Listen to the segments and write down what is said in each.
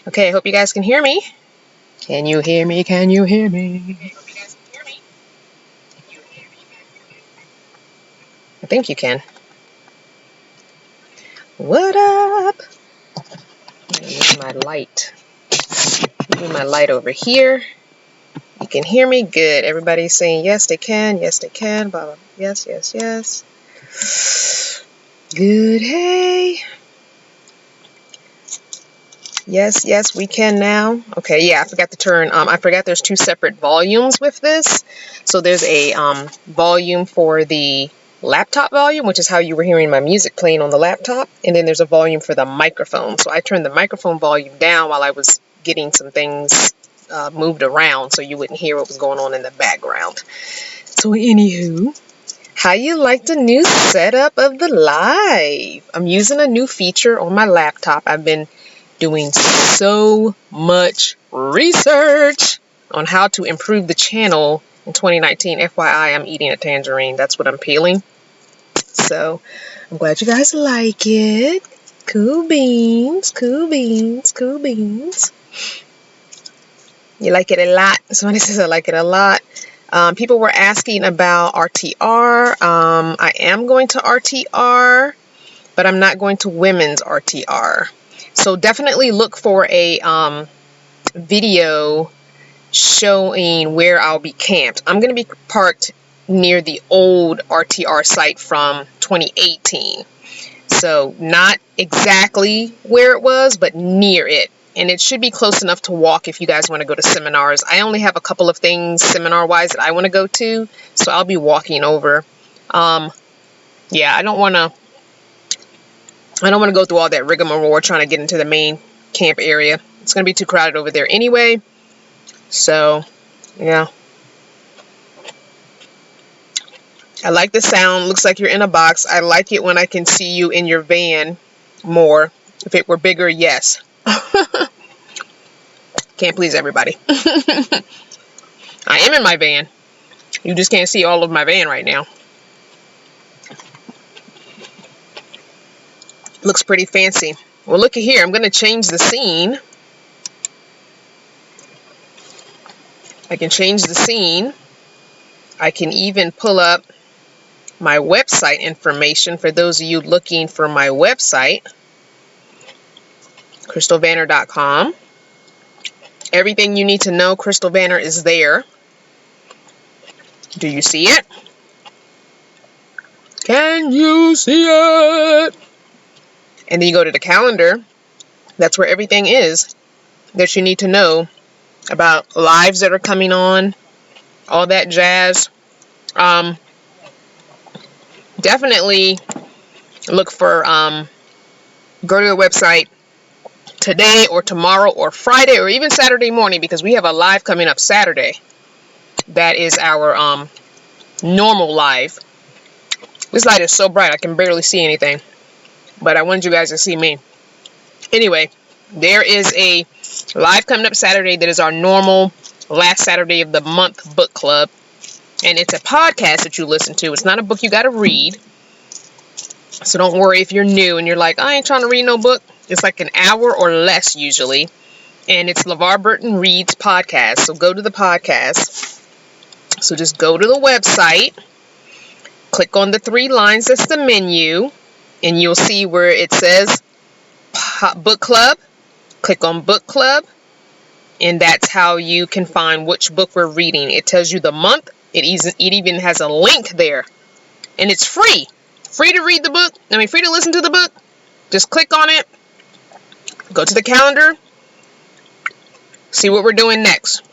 Okay, I hope you guys can hear me. Can you hear me? Can you hear me? I think you can. What up? Use my light. Move my light over here. You can hear me? Good. Everybody's saying yes, they can. Yes, they can. Blah, blah. Yes, yes, yes. Good. Hey. Yes, yes, we can now. Okay, yeah, I forgot to turn, I forgot there's two separate volumes with this. So there's a volume for the laptop volume, which is how you were hearing my music playing on the laptop. And then there's a volume for the microphone. So I turned the microphone volume down while I was getting some things moved around so you wouldn't hear what was going on in the background. So anywho, how you like the new setup of the live? I'm using a new feature on my laptop. I've been doing so much research on how to improve the channel in 2019. FYI, I'm eating a tangerine. That's what I'm peeling. So I'm glad you guys like it. Cool beans, cool beans, cool beans. You like it a lot? Somebody says I like it a lot. People were asking about RTR. I am going to RTR, but I'm not going to women's RTR. So definitely look for a video showing where I'll be camped. I'm going to be parked near the old RTR site from 2018. So not exactly where it was, but near it. And it should be close enough to walk if you guys want to go to seminars. I only have a couple of things seminar-wise that I want to go to, so I'll be walking over. Yeah, I don't want to go through all that rigmarole trying to get into the main camp area. It's going to be too crowded over there anyway. So, yeah. I like the sound. Looks like you're in a box. I like it when I can see you in your van more. If it were bigger, yes. Can't please everybody. I am in my van. You just can't see all of my van right now. Looks pretty fancy. Well, look at here. I'm going to change the scene. I can change the scene. I can even pull up my website information for those of you looking for my website. CrystalVanner.com. Everything you need to know, Crystal Vanner is there. Do you see it? Can you see it? And then you go to the calendar. That's where everything is that you need to know about lives that are coming on, all that jazz. Definitely look for, go to the website today or tomorrow or Friday or even Saturday morning, because we have a live coming up Saturday. That is our normal live. This light is so bright I can barely see anything, but I wanted you guys to see me. Anyway, there is a live coming up Saturday that is our normal last Saturday of the month book club, and it's a podcast that you listen to. It's not a book you got to read, so don't worry if you're new and you're like, I ain't trying to read no book. It's like an hour or less usually, and it's LeVar Burton Reads podcast. So go to the podcast. So just go to the website, click on the three lines, that's the menu, and you'll see where it says book club. Click on book club, and that's how you can find which book we're reading. It tells you the month. It even has a link there, and it's free. Free to read the book. Free to listen to the book. Just click on it. Go to the calendar. See what we're doing next.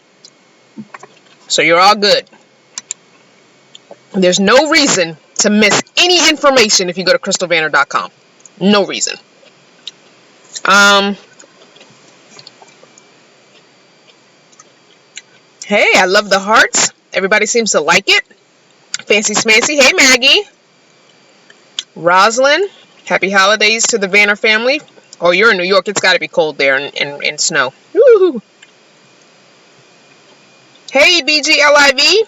So you're all good. There's no reason to miss any information if you go to crystalvanner.com. No reason. Hey, I love the hearts. Everybody seems to like it. Fancy smancy. Hey, Maggie. Roslyn, happy holidays to the Vanner family. Oh, you're in New York. It's got to be cold there and snow. Woo-hoo. Hey, BGLIV.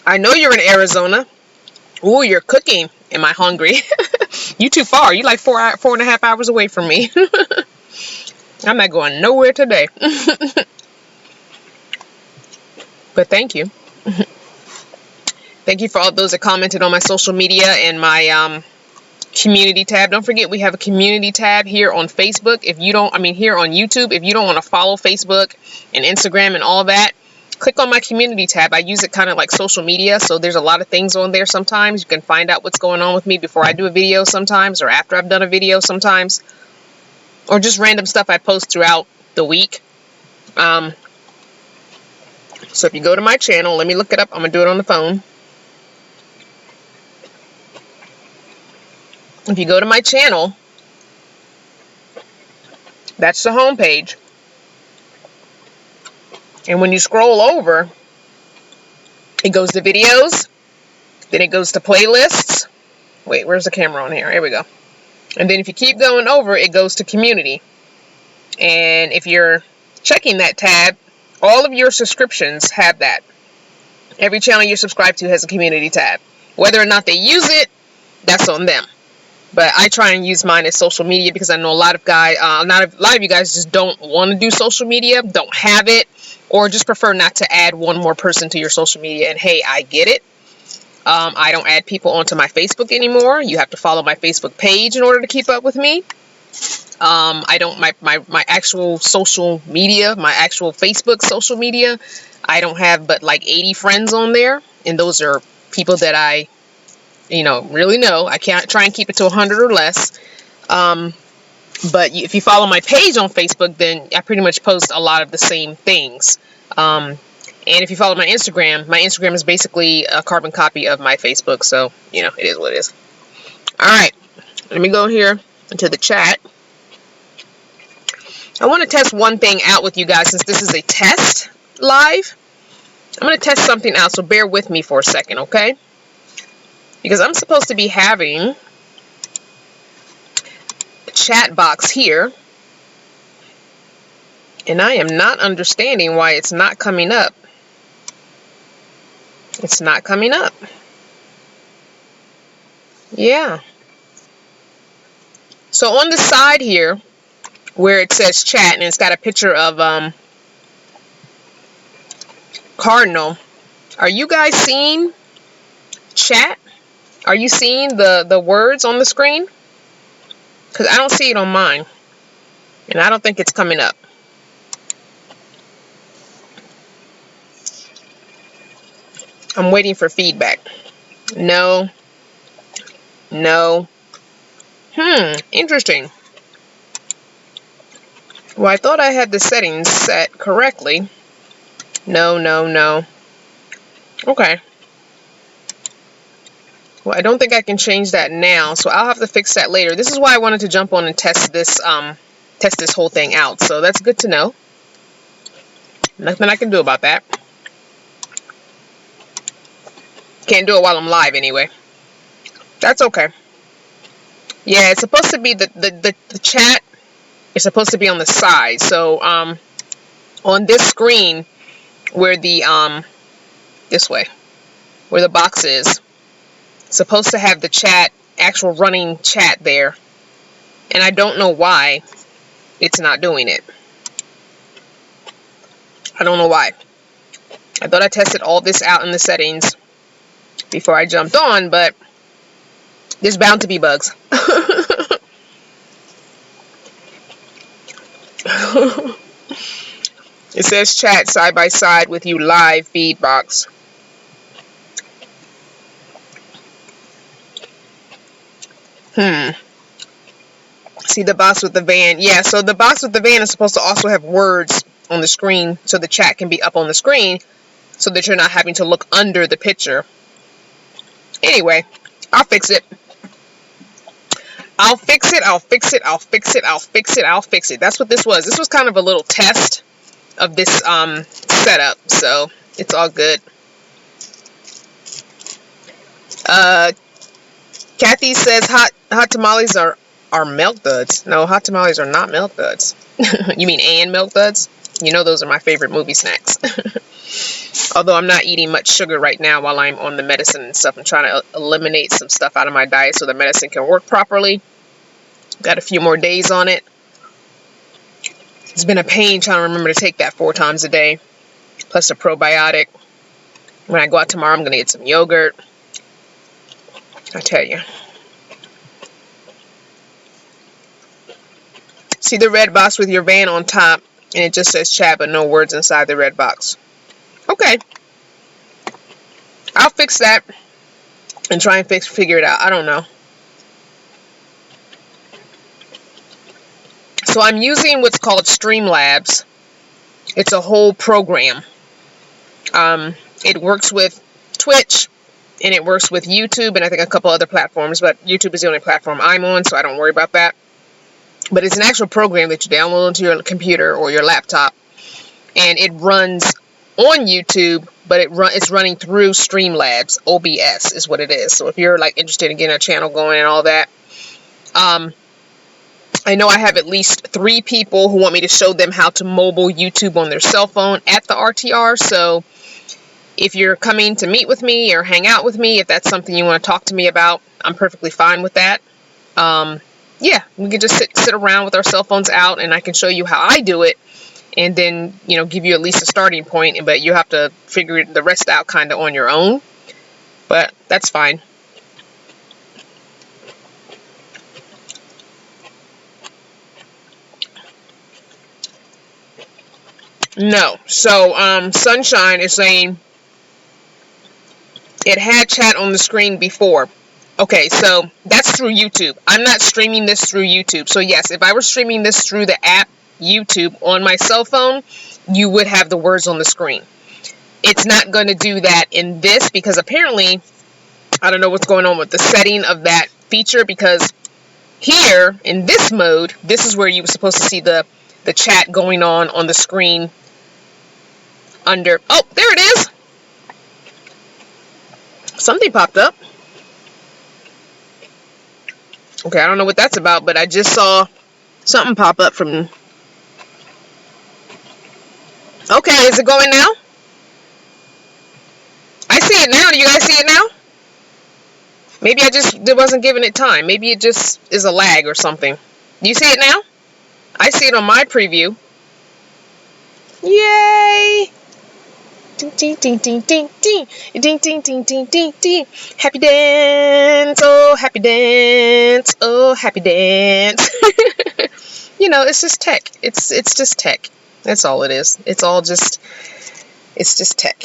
I know you're in Arizona. Ooh, you're cooking. Am I hungry? You too far. You like 4.5 hours away from me. I'm not going nowhere today. But thank you. Thank you for all those that commented on my social media and my community tab. Don't forget we have a community tab here on Facebook. If you don't, here on YouTube, if you don't want to follow Facebook and Instagram and all that, click on my community tab. I use it kind of like social media, so there's a lot of things on there sometimes. You can find out what's going on with me before I do a video sometimes, or after I've done a video sometimes, or just random stuff I post throughout the week. So if you go to my channel, let me look it up. I'm going to do it on the phone. If you go to my channel, that's the home page. And when you scroll over, it goes to videos, then it goes to playlists. Wait, where's the camera on here? Here we go. And then if you keep going over, it goes to community. And if you're checking that tab, all of your subscriptions have that. Every channel you're subscribed to has a community tab. Whether or not they use it, that's on them. But I try and use mine as social media because I know a lot of you guys just don't want to do social media, don't have it, or just prefer not to add one more person to your social media. And hey, I get it. I don't add people onto my Facebook anymore. You have to follow my Facebook page in order to keep up with me. I don't, my actual social media, my actual Facebook social media, I don't have but like 80 friends on there. And those are people that I really know. I can't try and keep it to 100 or less. But if you follow my page on Facebook, then I pretty much post a lot of the same things. And if you follow my Instagram is basically a carbon copy of my Facebook. So, it is what it is. All right. Let me go here into the chat. I want to test one thing out with you guys since this is a test live. I'm going to test something out, so bear with me for a second, okay? Because I'm supposed to be having a chat box here, and I am not understanding why it's not coming up. It's not coming up. Yeah. So on the side here, where it says chat, and it's got a picture of Cardinal, are you guys seeing chat? Are you seeing the words on the screen? Because I don't see it on mine. And I don't think it's coming up. I'm waiting for feedback. No. No. Interesting. Well, I thought I had the settings set correctly. No, no, no. Okay. Well, I don't think I can change that now, so I'll have to fix that later. This is why I wanted to jump on and test this whole thing out. So that's good to know. Nothing I can do about that. Can't do it while I'm live anyway. That's okay. Yeah, it's supposed to be the chat is supposed to be on the side. So on this screen where the this way, where the box is, supposed to have the chat, actual running chat there, and I don't know why it's not doing it. I don't know why. I thought I tested all this out in the settings before I jumped on, but there's bound to be bugs. It says chat side by side with you live feed box. See the box with the van. Yeah, so the box with the van is supposed to also have words on the screen so the chat can be up on the screen so that you're not having to look under the picture. Anyway, I'll fix it. I'll fix it. I'll fix it. I'll fix it. I'll fix it. I'll fix it. That's what this was. This was kind of a little test of this setup, so it's all good. Kathy says hot tamales are milk duds. No, hot tamales are not milk duds. You mean and milk duds? You know those are my favorite movie snacks. Although I'm not eating much sugar right now while I'm on the medicine and stuff. I'm trying to eliminate some stuff out of my diet so the medicine can work properly. Got a few more days on it. It's been a pain trying to remember to take that 4 times a day, plus a probiotic. When I go out tomorrow, I'm going to get some yogurt. I tell you. See the red box with your van on top, and it just says chat, but no words inside the red box. Okay. I'll fix that and try and figure it out. I don't know. So I'm using what's called Streamlabs. It's a whole program. It works with Twitch, and it works with YouTube, and I think a couple other platforms, but YouTube is the only platform I'm on, so I don't worry about that. But it's an actual program that you download onto your computer or your laptop, and it runs on YouTube, but it's running through Streamlabs. OBS is what it is. So if you're like interested in getting a channel going and all that, I know I have at least 3 people who want me to show them how to mobile YouTube on their cell phone at the RTR. So if you're coming to meet with me or hang out with me, if that's something you want to talk to me about, I'm perfectly fine with that. Yeah, we can just sit around with our cell phones out, and I can show you how I do it, and then, you know, give you at least a starting point, but you have to figure the rest out kind of on your own. But that's fine. No. So, Sunshine is saying it had chat on the screen before. Okay, so that's through YouTube. I'm not streaming this through YouTube. So yes, if I were streaming this through the app YouTube on my cell phone, you would have the words on the screen. It's not going to do that in this because apparently, I don't know what's going on with the setting of that feature, because here in this mode, this is where you were supposed to see the chat going on the screen under. Oh, there it is. Something popped up. Okay, I don't know what that's about, but I just saw something pop up from... Okay, is it going now? I see it now. Do you guys see it now? Maybe I just wasn't giving it time. Maybe it just is a lag or something. Do you see it now? I see it on my preview. Yay! Ding, ding, ding, ding, ding, ding. Ding, ding, ding, ding, ding, ding. Happy dance. Oh, happy dance. Oh, happy dance. You know, it's just tech. It's just tech. That's all it is. It's just tech.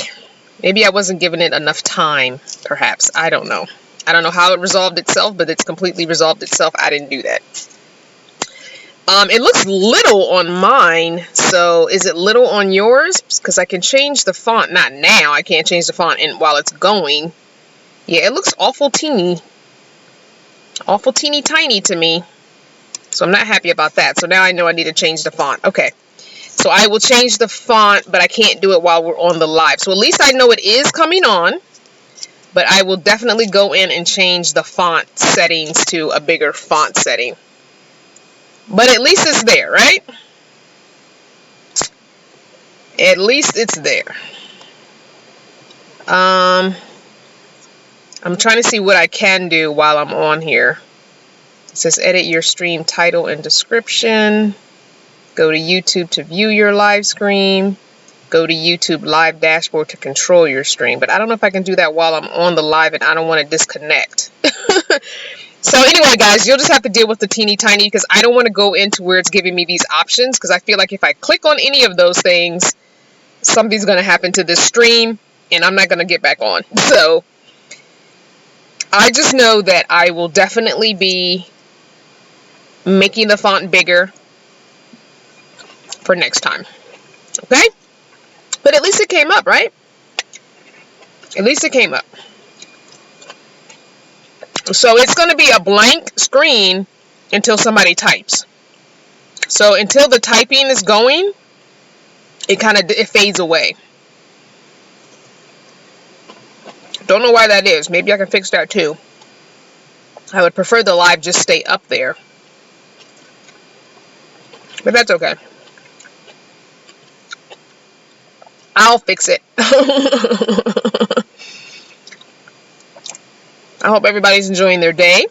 Maybe I wasn't giving it enough time, perhaps. I don't know. I don't know how it resolved itself, but it's completely resolved itself. I didn't do that. It looks little on mine, so is it little on yours? Because I can change the font. Not now. I can't change the font while it's going. Yeah, it looks awful teeny. Awful teeny tiny to me. So I'm not happy about that. So now I know I need to change the font. Okay. So I will change the font, but I can't do it while we're on the live. So at least I know it is coming on. But I will definitely go in and change the font settings to a bigger font setting. But at least it's there, right? At least it's there. I'm trying to see what I can do while I'm on here. It says edit your stream title and description. Go to YouTube to view your live stream. Go to YouTube live dashboard to control your stream. But I don't know if I can do that while I'm on the live and I don't want to disconnect. So anyway, guys, you'll just have to deal with the teeny tiny because I don't want to go into where it's giving me these options because I feel like if I click on any of those things, something's going to happen to this stream and I'm not going to get back on. So I just know that I will definitely be making the font bigger for next time. Okay? But at least it came up, right? At least it came up. So it's going to be a blank screen until somebody types. So until the typing is going, it fades away. Don't know why that is. Maybe I can fix that too. I would prefer the live just stay up there. But that's okay. I'll fix it. I hope everybody's enjoying their day.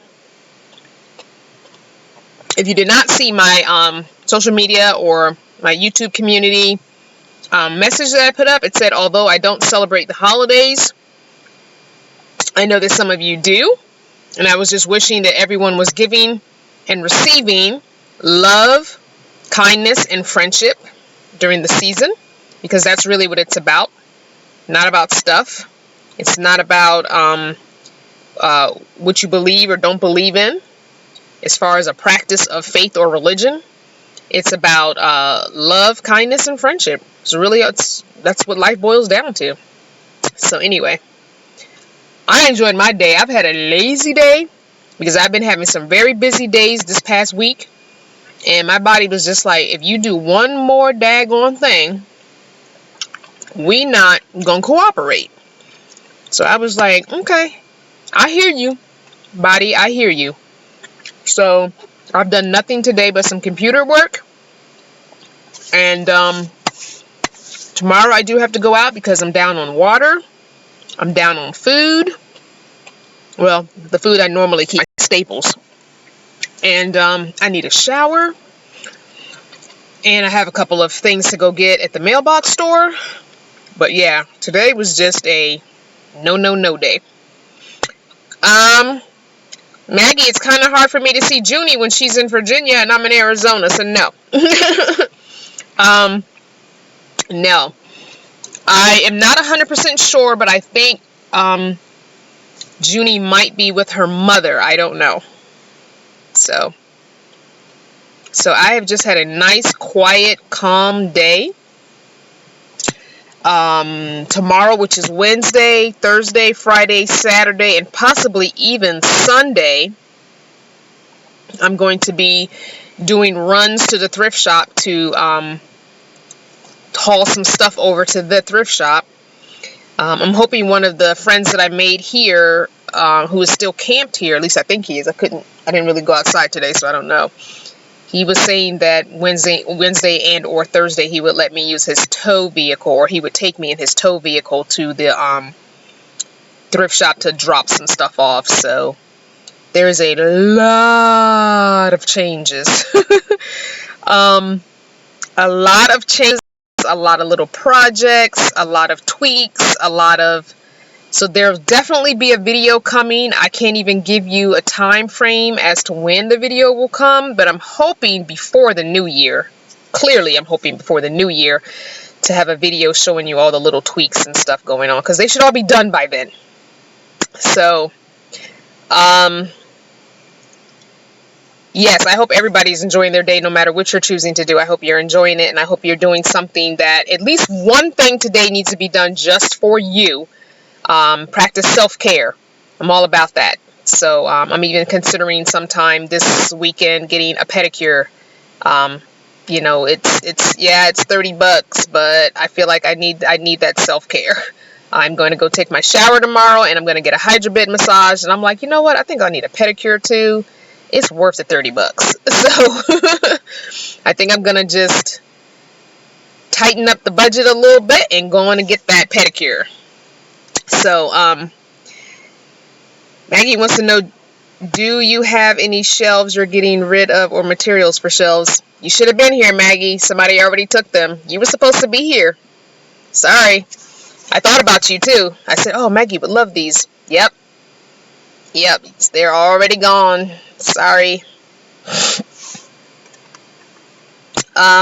If you did not see my social media or my YouTube community message that I put up. It said, although I don't celebrate the holidays, I know that some of you do. And I was just wishing that everyone was giving and receiving love, kindness, and friendship during the season, because that's really what it's about. Not about stuff. It's not about what you believe or don't believe in as far as a practice of faith or religion. It's about love, kindness, and friendship. So really, that's what life boils down to. So anyway, I enjoyed my day. I've had a lazy day because I've been having some very busy days this past week. And my body was just like, if you do one more daggone thing, we not gonna cooperate. So I was like, okay, I hear you, body, I hear you. So I've done nothing today but some computer work. And tomorrow I do have to go out because I'm down on water. I'm down on food. Well, the food I normally keep, staples. And I need a shower. And I have a couple of things to go get at the mailbox store. But yeah, today was just a no day. Maggie, it's kind of hard for me to see Junie when she's in Virginia and I'm in Arizona, so no. No. I am not 100% sure, but I think Junie might be with her mother. I don't know. So I have just had a nice, quiet, calm day. Tomorrow, which is Wednesday, Thursday, Friday, Saturday, and possibly even Sunday, I'm going to be doing runs to the thrift shop to haul some stuff over to the thrift shop. I'm hoping one of the friends that I made here, who is still camped here, at least I think he is. I didn't really go outside today, so I don't know. He was saying that Wednesday and or Thursday he would let me use his tow vehicle, or he would take me in his tow vehicle to the thrift shop to drop some stuff off. So there's a lot of changes. A lot of changes, a lot of little projects, a lot of tweaks, so there'll definitely be a video coming. I can't even give you a time frame as to when the video will come, but I'm hoping before the new year. Clearly, I'm hoping before the new year to have a video showing you all the little tweaks and stuff going on, because they should all be done by then. So, yes, I hope everybody's enjoying their day no matter what you're choosing to do. I hope you're enjoying it, and I hope you're doing something that at least one thing today needs to be done just for you. Practice self-care. I'm all about that. So I'm even considering sometime this weekend getting a pedicure. You know, it's $30, but I feel like I need that self-care. I'm going to go take my shower tomorrow, and I'm going to get a hydrobid massage, and I'm like, you know what? I think I need a pedicure too. It's worth the $30. So I think I'm going to just tighten up the budget a little bit and go on and get that pedicure. So, Maggie wants to know, do you have any shelves you're getting rid of or materials for shelves? You should have been here, Maggie. Somebody already took them. You were supposed to be here. Sorry. I thought about you, too. I said, oh, Maggie would love these. Yep. They're already gone. Sorry.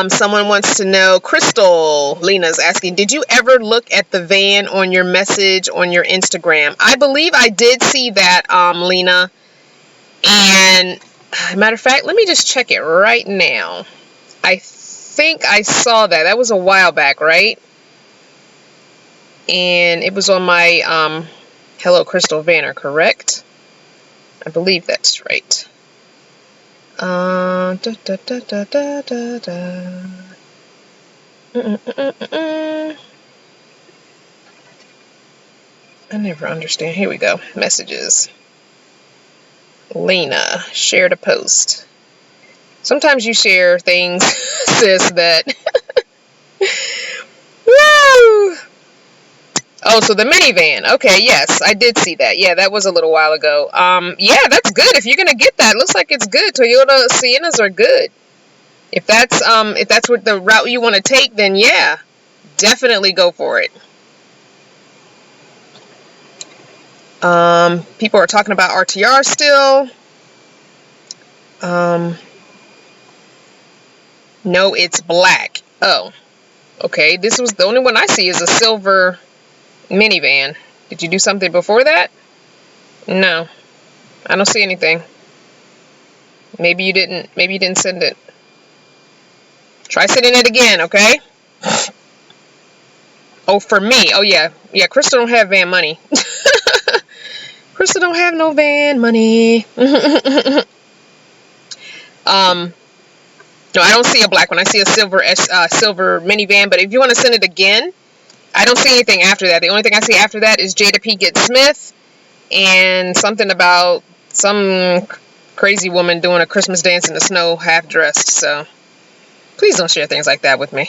Someone wants to know, Crystal, Lena's asking, did you ever look at the van on your message on your Instagram? I believe I did see that, Lena. And, matter of fact, let me just check it right now. I think I saw that. That was a while back, right? And it was on my, Hello Crystal banner, correct? I believe that's right. I never understand. Here we go. Messages. Lena shared a post. Sometimes you share things, sis, that woo! Oh, so the minivan. Okay, yes, I did see that. Yeah, that was a little while ago. Yeah, that's good. If you're gonna get that, looks like it's good. Toyota Siennas are good. If that's what the route you want to take, then yeah, definitely go for it. People are talking about RTR still. No, it's black. Oh, okay. This was the only one I see is a silver minivan. Did you do something before that? No, I don't see anything. Maybe you didn't send it. Try sending it again, okay? Oh, for me. Oh yeah. Yeah, Crystal don't have van money. Crystal don't have no van money. No, I don't see a black one. I see a silver minivan. But if you want to send it again, I don't see anything after that. The only thing I see after that is Jada Pinkett Smith and something about some crazy woman doing a Christmas dance in the snow, half dressed. So please don't share things like that with me.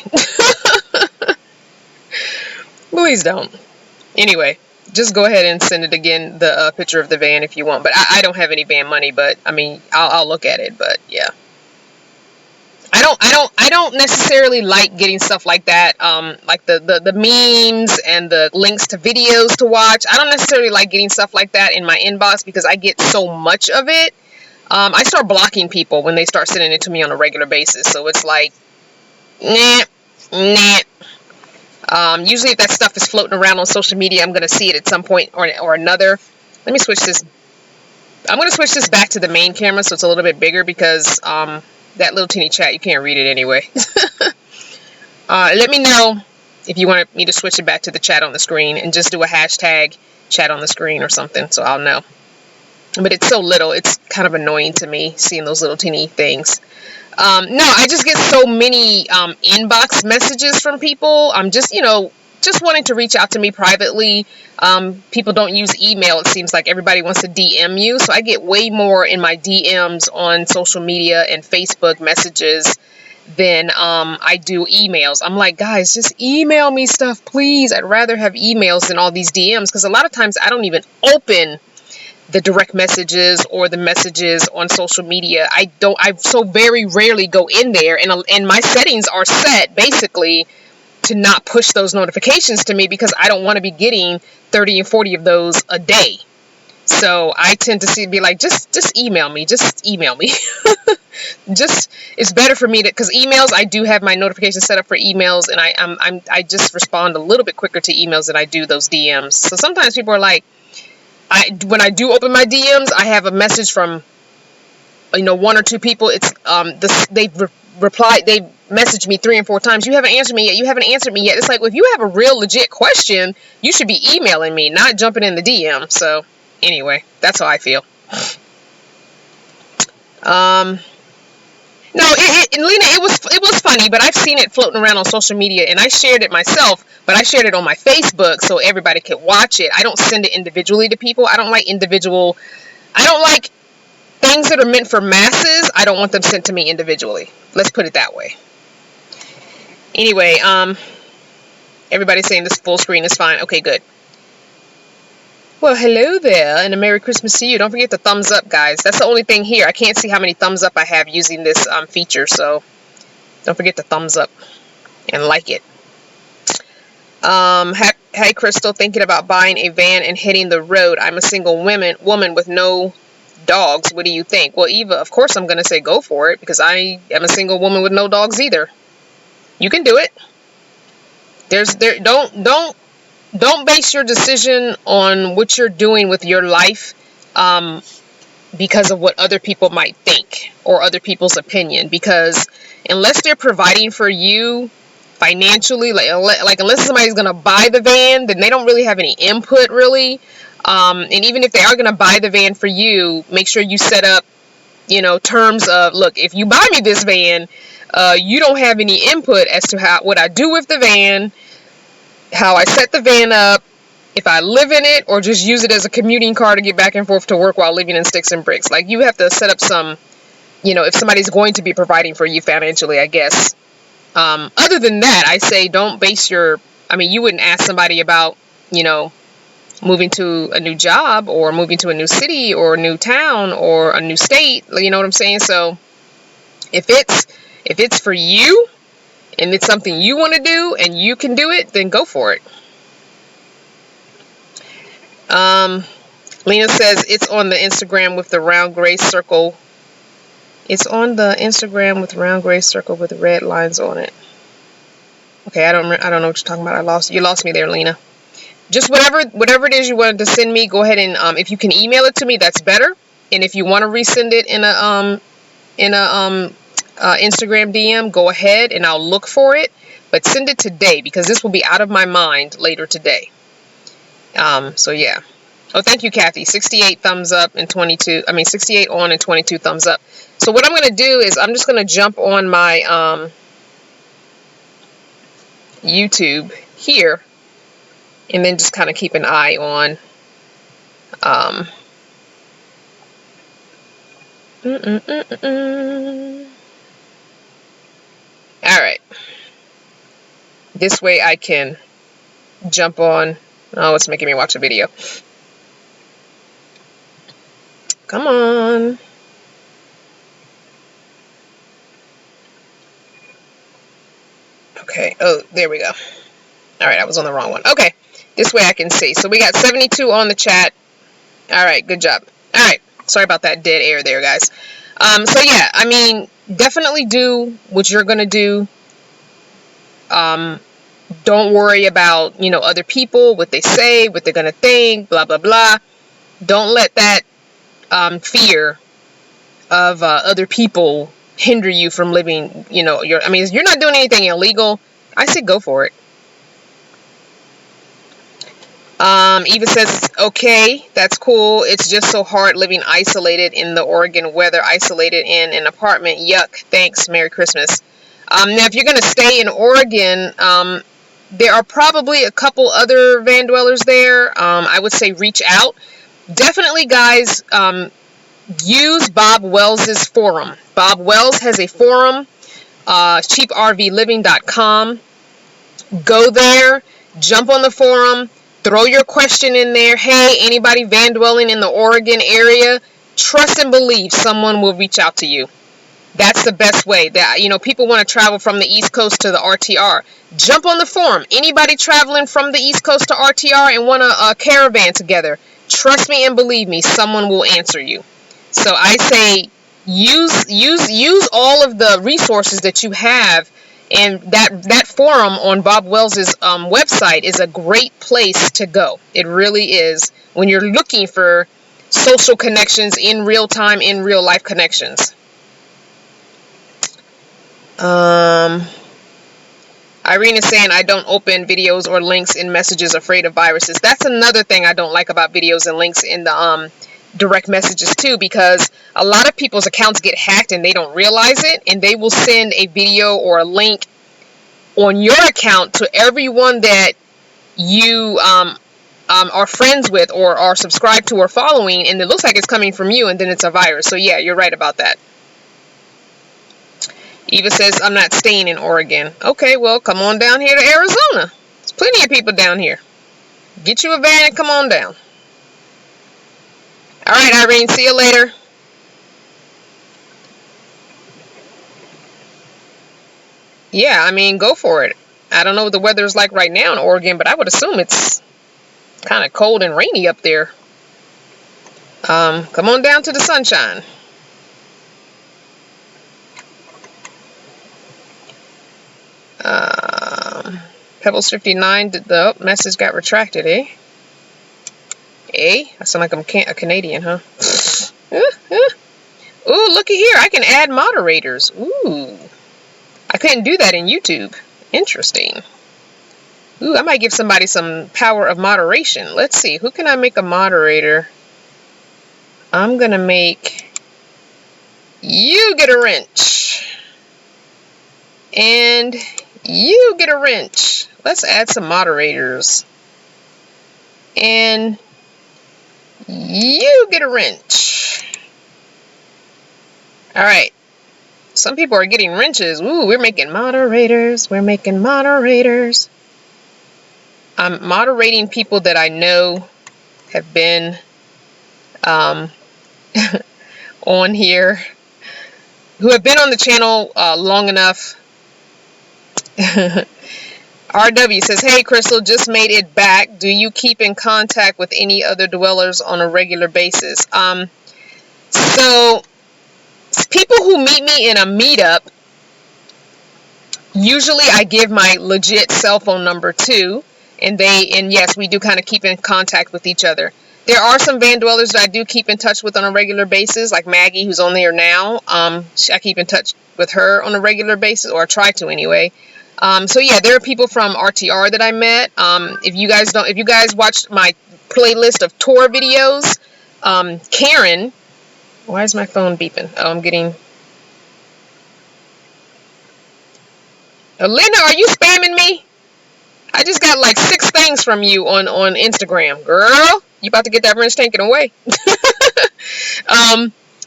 Please don't. Anyway, just go ahead and send it again, the picture of the van if you want. But I don't have any van money. But I mean, I'll look at it. But yeah. I don't necessarily like getting stuff like that, like the memes and the links to videos to watch. I don't necessarily like getting stuff like that in my inbox because I get so much of it. I start blocking people when they start sending it to me on a regular basis. So it's like, nah. Usually if that stuff is floating around on social media, I'm going to see it at some point or another. Let me switch this. I'm going to switch this back to the main camera so it's a little bit bigger because that little teeny chat, you can't read it anyway. Let me know if you want me to switch it back to the chat on the screen and just do a hashtag chat on the screen or something so I'll know. But it's so little, it's kind of annoying to me seeing those little teeny things. No, I just get so many inbox messages from people. I'm just wanting to reach out to me privately. People don't use email. It seems like everybody wants to DM you. So I get way more in my DMs on social media and Facebook messages than I do emails. I'm like, guys, just email me stuff, please. I'd rather have emails than all these DMs because a lot of times I don't even open the direct messages or the messages on social media. I so very rarely go in there, and my settings are set basically to not push those notifications to me because I don't want to be getting 30 and 40 of those a day. So I tend to be like, just email me, it's better for me because emails, I do have my notifications set up for emails, and I just respond a little bit quicker to emails than I do those DMs. So sometimes people are like, when I do open my DMs, I have a message from, one or two people. It's they've replied, they've messaged me 3 and 4 times. You haven't answered me yet. You haven't answered me yet. It's like, well, if you have a real legit question, you should be emailing me, not jumping in the DM. So anyway, that's how I feel. No, Lena, it was funny, but I've seen it floating around on social media, and I shared it myself, but I shared it on my Facebook so everybody could watch it. I don't send it individually to people. I don't like things that are meant for masses. I don't want them sent to me individually. Let's put it that way. Anyway, everybody's saying this full screen is fine. Okay, good. Well, hello there, and a Merry Christmas to you. Don't forget the thumbs up, guys. That's the only thing here. I can't see how many thumbs up I have using this feature, so don't forget the thumbs up and like it. Hey, Crystal, thinking about buying a van and hitting the road. I'm a single woman with no dogs. What do you think? Well, Eva, of course I'm going to say go for it because I am a single woman with no dogs either. You can do it. Don't base your decision on what you're doing with your life because of what other people might think or other people's opinion. Because unless they're providing for you financially, like unless somebody's going to buy the van, then they don't really have any input really. And even if they are going to buy the van for you, make sure you set up, terms of, look, if you buy me this van, you don't have any input as to what I do with the van, how I set the van up, if I live in it, or just use it as a commuting car to get back and forth to work while living in sticks and bricks. Like, you have to set up some, if somebody's going to be providing for you financially, I guess. Other than that, I say don't base you wouldn't ask somebody about, moving to a new job or moving to a new city or a new town or a new state. You know what I'm saying? So if If it's for you and it's something you want to do and you can do it, then go for it. Lena says it's on the Instagram with the round gray circle. It's on the Instagram with round gray circle with red lines on it. Okay, I don't know what you're talking about. You lost me there, Lena. Just whatever it is you wanted to send me, go ahead and if you can email it to me, that's better. And if you want to resend it in a Instagram DM, go ahead and I'll look for it. But send it today because this will be out of my mind later today. So yeah. Oh, thank you, Kathy. 68 thumbs up and 68 on and 22 thumbs up. So what I'm going to do is I'm just going to jump on my YouTube here and then just kind of keep an eye on all right. This way I can jump on. Oh, it's making me watch a video. Come on. Okay. Oh, there we go. All right, I was on the wrong one. Okay. This way I can see. So we got 72 on the chat. All right, good job. All right. Sorry about that dead air there, guys. So yeah, I mean, definitely do what you're going to do. Don't worry about, other people, what they say, what they're going to think, blah, blah, blah. Don't let that fear of other people hinder you from living, if you're not doing anything illegal, I say go for it. Eva says, okay, that's cool. It's just so hard living isolated in the Oregon weather, isolated in an apartment. Yuck. Thanks. Merry Christmas. Now, if you're going to stay in Oregon, there are probably a couple other van dwellers there. I would say reach out. Definitely, guys, use Bob Wells's forum. Bob Wells has a forum, cheaprvliving.com. Go there, jump on the forum, throw your question in there. Hey, anybody van dwelling in the Oregon area? Trust and believe someone will reach out to you. That's the best way. That people want to travel from the East Coast to the RTR. Jump on the forum. Anybody traveling from the East Coast to RTR and want a caravan together? Trust me and believe me, someone will answer you. So I say use all of the resources that you have, and that forum on Bob Wells's website is a great place to go. It really is when you're looking for social connections in real time, in real life connections. Irene is saying I don't open videos or links in messages afraid of viruses. That's another thing I don't like about videos and links in the direct messages too, because a lot of people's accounts get hacked and they don't realize it, and they will send a video or a link on your account to everyone that you are friends with or are subscribed to or following, and it looks like it's coming from you, and then it's a virus. So yeah, you're right about that. Eva says, I'm not staying in Oregon. Okay, well, come on down here to Arizona. There's plenty of people down here. Get you a van and come on down. All right, Irene, see you later. Yeah, I mean, go for it. I don't know what the weather is like right now in Oregon, but I would assume it's kind of cold and rainy up there. Come on down to the sunshine. Pebbles 59, the message got retracted, eh? Eh? I sound like I'm a Canadian, huh? Ooh, looky here. I can add moderators. Ooh. I couldn't do that in YouTube. Interesting. Ooh, I might give somebody some power of moderation. Let's see. Who can I make a moderator? I'm going to make you get a wrench. And you get a wrench. Let's add some moderators. And you get a wrench. All right. Some people are getting wrenches. Ooh, we're making moderators. We're making moderators. I'm moderating people that I know have been on here. who have been on the channel long enough. RW says, hey Crystal, just made it back. Do you keep in contact with any other dwellers on a regular basis? So people who meet me in a meetup, usually I give my legit cell phone number too, and yes, we do kind of keep in contact with each other. There are some van dwellers that I do keep in touch with on a regular basis, like Maggie, who's on there now. I keep in touch with her on a regular basis, or I try to anyway. So yeah, there are people from RTR that I met. If you guys watched my playlist of tour videos, Karen, why is my phone beeping? Oh, I'm getting. Linda, are you spamming me? I just got like 6 things from you on Instagram, girl. You about to get that wrench taken away?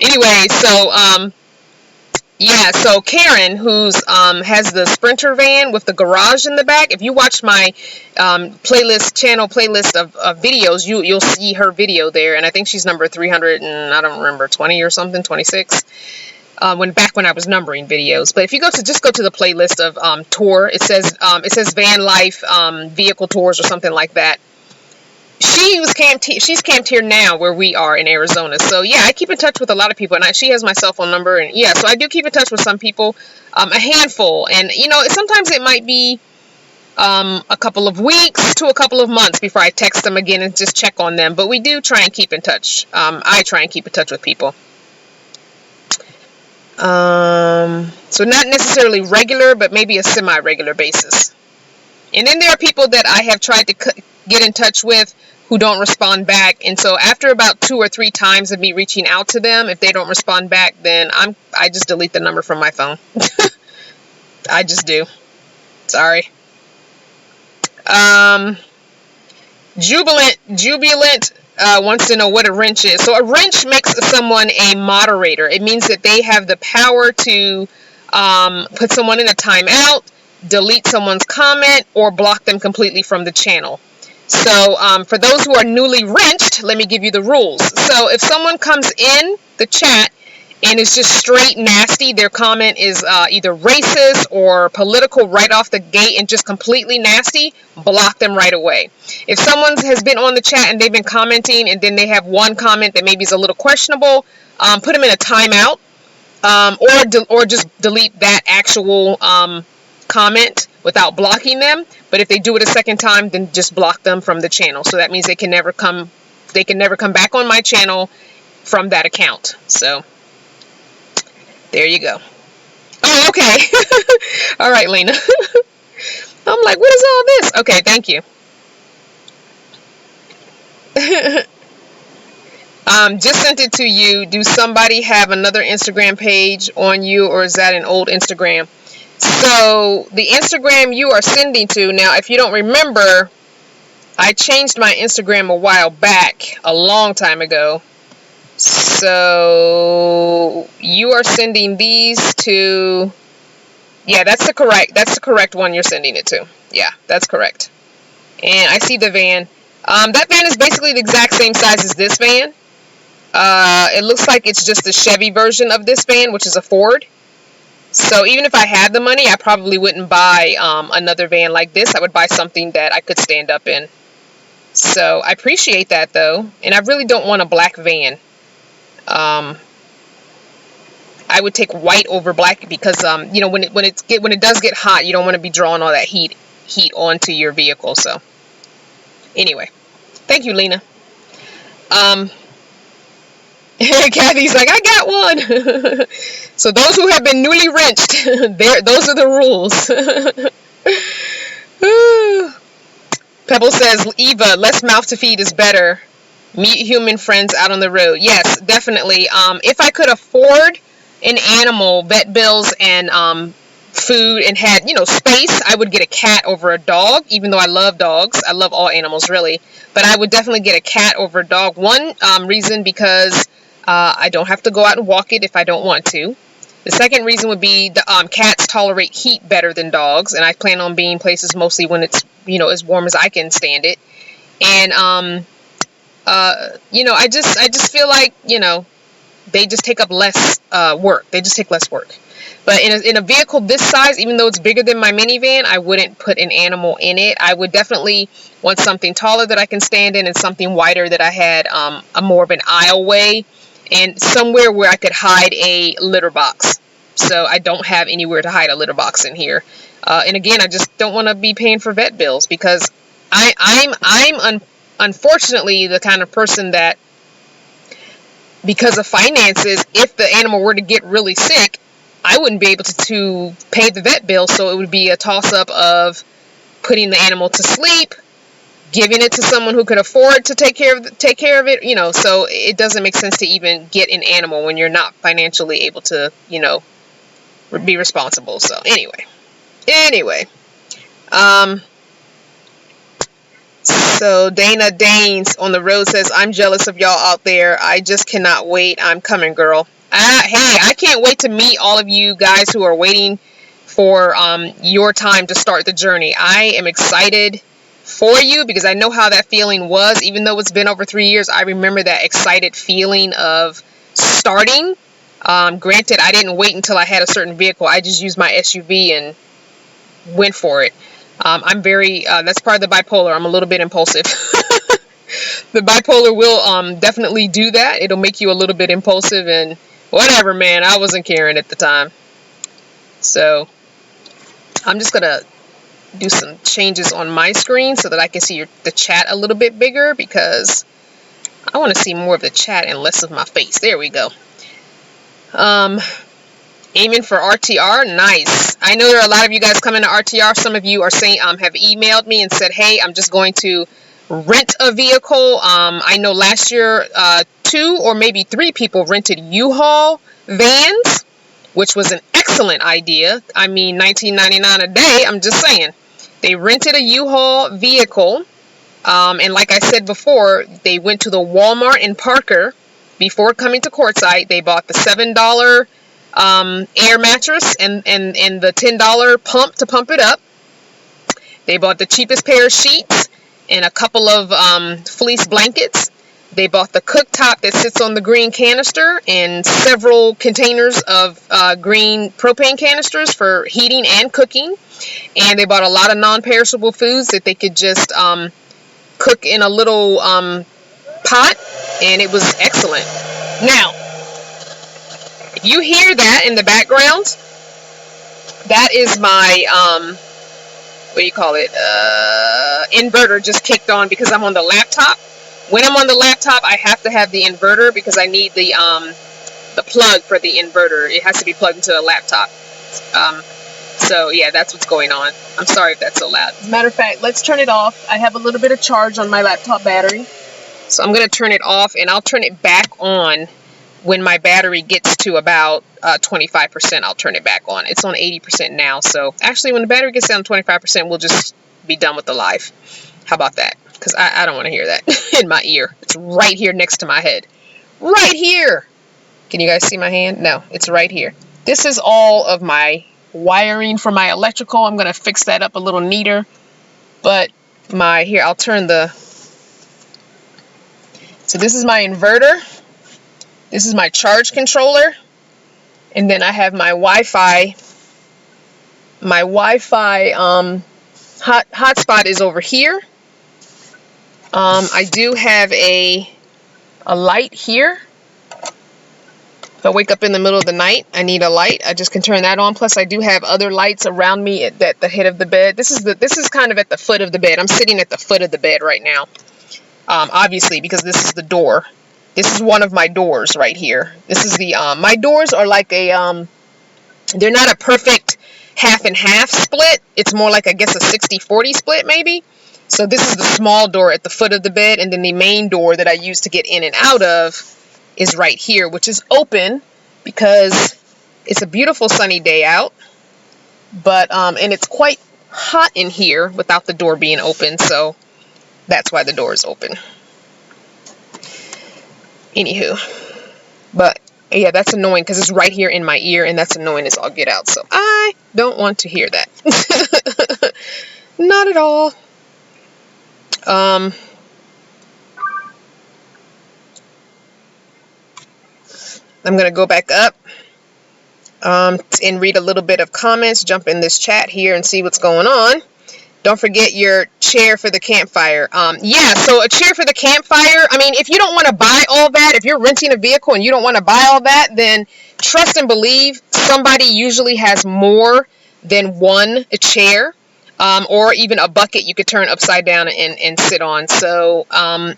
Anyway, so yeah, so Karen, who's has the Sprinter van with the garage in the back. If you watch my channel playlist of videos, you'll see her video there, and I think she's number 300 and I don't remember 20 or something, 26. When I was numbering videos. But if you just go to the playlist of tour, it says van life vehicle tours or something like that. She's camped here now where we are in Arizona. So yeah, I keep in touch with a lot of people, and she has my cell phone number, and yeah, so I do keep in touch with some people, a handful, and sometimes it might be a couple of weeks to a couple of months before I text them again and just check on them. But we do try and keep in touch. I try and keep in touch with people. So not necessarily regular, but maybe a semi-regular basis. And then there are people that I have tried to get in touch with who don't respond back. And so after about 2 or 3 times of me reaching out to them, if they don't respond back, then I just delete the number from my phone. I just do. Sorry. Jubilant wants to know what a wrench is. So a wrench makes someone a moderator. It means that they have the power to put someone in a timeout, delete someone's comment, or block them completely from the channel. So for those who are newly wrenched, let me give you the rules. So if someone comes in the chat and is just straight nasty, their comment is either racist or political right off the gate and just completely nasty, block them right away. If someone has been on the chat and they've been commenting and then they have one comment that maybe is a little questionable, put them in a timeout, or just delete that actual comment without blocking them. But if they do it a second time, then just block them from the channel. So that means they can never come back on my channel from that account. So there you go. Oh, okay. All right, Lena. I'm like, what is all this? Okay, thank you. Just sent it to you. Do somebody have another Instagram page on you, or is that an old Instagram? So the Instagram you are sending to, now if you don't remember, I changed my Instagram a while back, a long time ago. So you are sending these to, yeah, that's the correct one you're sending it to. Yeah, that's correct. And I see the van. That van is basically the exact same size as this van. It looks like it's just the Chevy version of this van, which is a Ford. So even if I had the money, I probably wouldn't buy another van like this. I would buy something that I could stand up in. So I appreciate that though, and I really don't want a black van. I would take white over black because when it does get hot, you don't want to be drawing all that heat onto your vehicle. So anyway, thank you, Lena. Kathy's like, I got one. So those who have been newly wrenched, those are the rules. Pebble says, Eva, less mouth to feed is better. Meet human friends out on the road. Yes, definitely. If I could afford an animal, vet bills, and food, and had space, I would get a cat over a dog. Even though I love dogs, I love all animals really, but I would definitely get a cat over a dog. One reason, because I don't have to go out and walk it if I don't want to. The second reason would be the cats tolerate heat better than dogs, and I plan on being places mostly when it's as warm as I can stand it. And I just feel like they just take up less work. They just take less work. But in a vehicle this size, even though it's bigger than my minivan, I wouldn't put an animal in it. I would definitely want something taller that I can stand in and something wider that I had a more of an aisleway and somewhere where I could hide a litter box. So I don't have anywhere to hide a litter box in here. And again, I just don't want to be paying for vet bills because I'm unfortunately the kind of person that, because of finances, if the animal were to get really sick, I wouldn't be able to pay the vet bill, so it would be a toss-up of putting the animal to sleep, giving it to someone who could afford to take care of it, you know. So it doesn't make sense to even get an animal when you're not financially able to, you know, be responsible. So anyway, so Dana Danes on the road says, I'm jealous of y'all out there. I just cannot wait. I'm coming, girl. Hey, I can't wait to meet all of you guys who are waiting for your time to start the journey. I am excited for you because I know how that feeling was. Even though it's been over 3 years, I remember that excited feeling of starting. Granted, I didn't wait until I had a certain vehicle. I just used my SUV and went for it. I'm very, that's part of the bipolar. I'm a little bit impulsive. The bipolar will definitely do that. It'll make you a little bit impulsive and whatever, man. I wasn't caring at the time. So I'm just going to do some changes on my screen so that I can see the chat a little bit bigger because I want to see more of the chat and less of my face. There we go. Aiming for RTR. Nice. I know there are a lot of you guys coming to RTR. Some of you are saying, have emailed me and said, hey, I'm just going to rent a vehicle. I know last year, 2 or maybe 3 people rented U-Haul vans, which was an excellent idea. I mean, $19.99 a day. I'm just saying. They rented a U-Haul vehicle. And like I said before, they went to the Walmart in Parker before coming to Quartzsite. They bought the $7 air mattress and the $10 pump to pump it up. They bought the cheapest pair of sheets and a couple of fleece blankets. They bought the cooktop that sits on the green canister and several containers of green propane canisters for heating and cooking. And they bought a lot of non-perishable foods that they could just cook in a little pot, and it was excellent. Now, if you hear that in the background, that is my what do you call it, inverter just kicked on because I'm on the laptop. When I'm on the laptop, I have to have the inverter because I need the plug for the inverter. It has to be plugged into the laptop. So yeah, that's what's going on. I'm sorry if that's so loud. As a matter of fact, let's turn it off. I have a little bit of charge on my laptop battery. So I'm going to turn it off and I'll turn it back on when my battery gets to about 25%. I'll turn it back on. It's on 80% now. So actually when the battery gets down to 25%, we'll just be done with the live. How about that? Because I don't want to hear that in my ear. It's right here next to my head. Right here. Can you guys see my hand? No, it's right here. This is all of my wiring for my electrical. I'm going to fix that up a little neater. But here, I'll turn the... So this is my inverter. This is my charge controller. And then I have my Wi-Fi. My Wi-Fi hotspot is over here. I do have a light here. If I wake up in the middle of the night, I need a light. I just can turn that on. Plus, I do have other lights around me at the head of the bed. This is kind of at the foot of the bed. I'm sitting at the foot of the bed right now. Obviously, because this is the door. This is one of my doors right here. This is the my doors are like a they're not a perfect half and half split. It's more like, I guess, a 60-40 split maybe. So this is the small door at the foot of the bed, and then the main door that I use to get in and out of is right here, which is open because it's a beautiful sunny day out. But and it's quite hot in here without the door being open, so that's why the door is open. Anywho, but yeah, that's annoying because it's right here in my ear, and that's annoying as all get out. So I don't want to hear that. Not at all. I'm going to go back up and read a little bit of comments, jump in this chat here and see what's going on. Don't forget your chair for the campfire. Yeah, so a chair for the campfire, I mean, if you don't want to buy all that, if you're renting a vehicle and you don't want to buy all that, then trust and believe somebody usually has more than one chair, or even a bucket you could turn upside down and sit on. So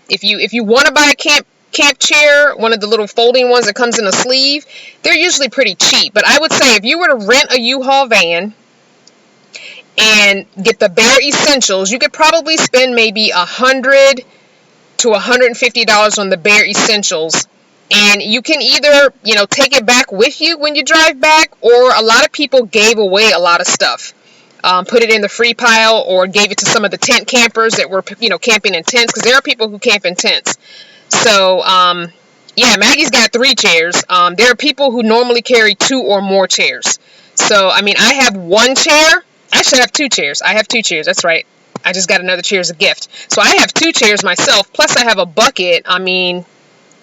if you want to buy a camp chair, one of the little folding ones that comes in a sleeve, they're usually pretty cheap. But I would say if you were to rent a U-Haul van and get the bare essentials, you could probably spend maybe $100 to $150 on the bare essentials. And you can either, take it back with you when you drive back, or a lot of people gave away a lot of stuff. Put it in the free pile or gave it to some of the tent campers that were, camping in tents, because there are people who camp in tents. So, yeah, Maggie's got 3 chairs. There are people who normally carry 2 or more chairs. So, I mean, I have 1 chair. Actually, I have 2 chairs. I have 2 chairs. That's right. I just got another chair as a gift. So I have 2 chairs myself. Plus I have a bucket. I mean,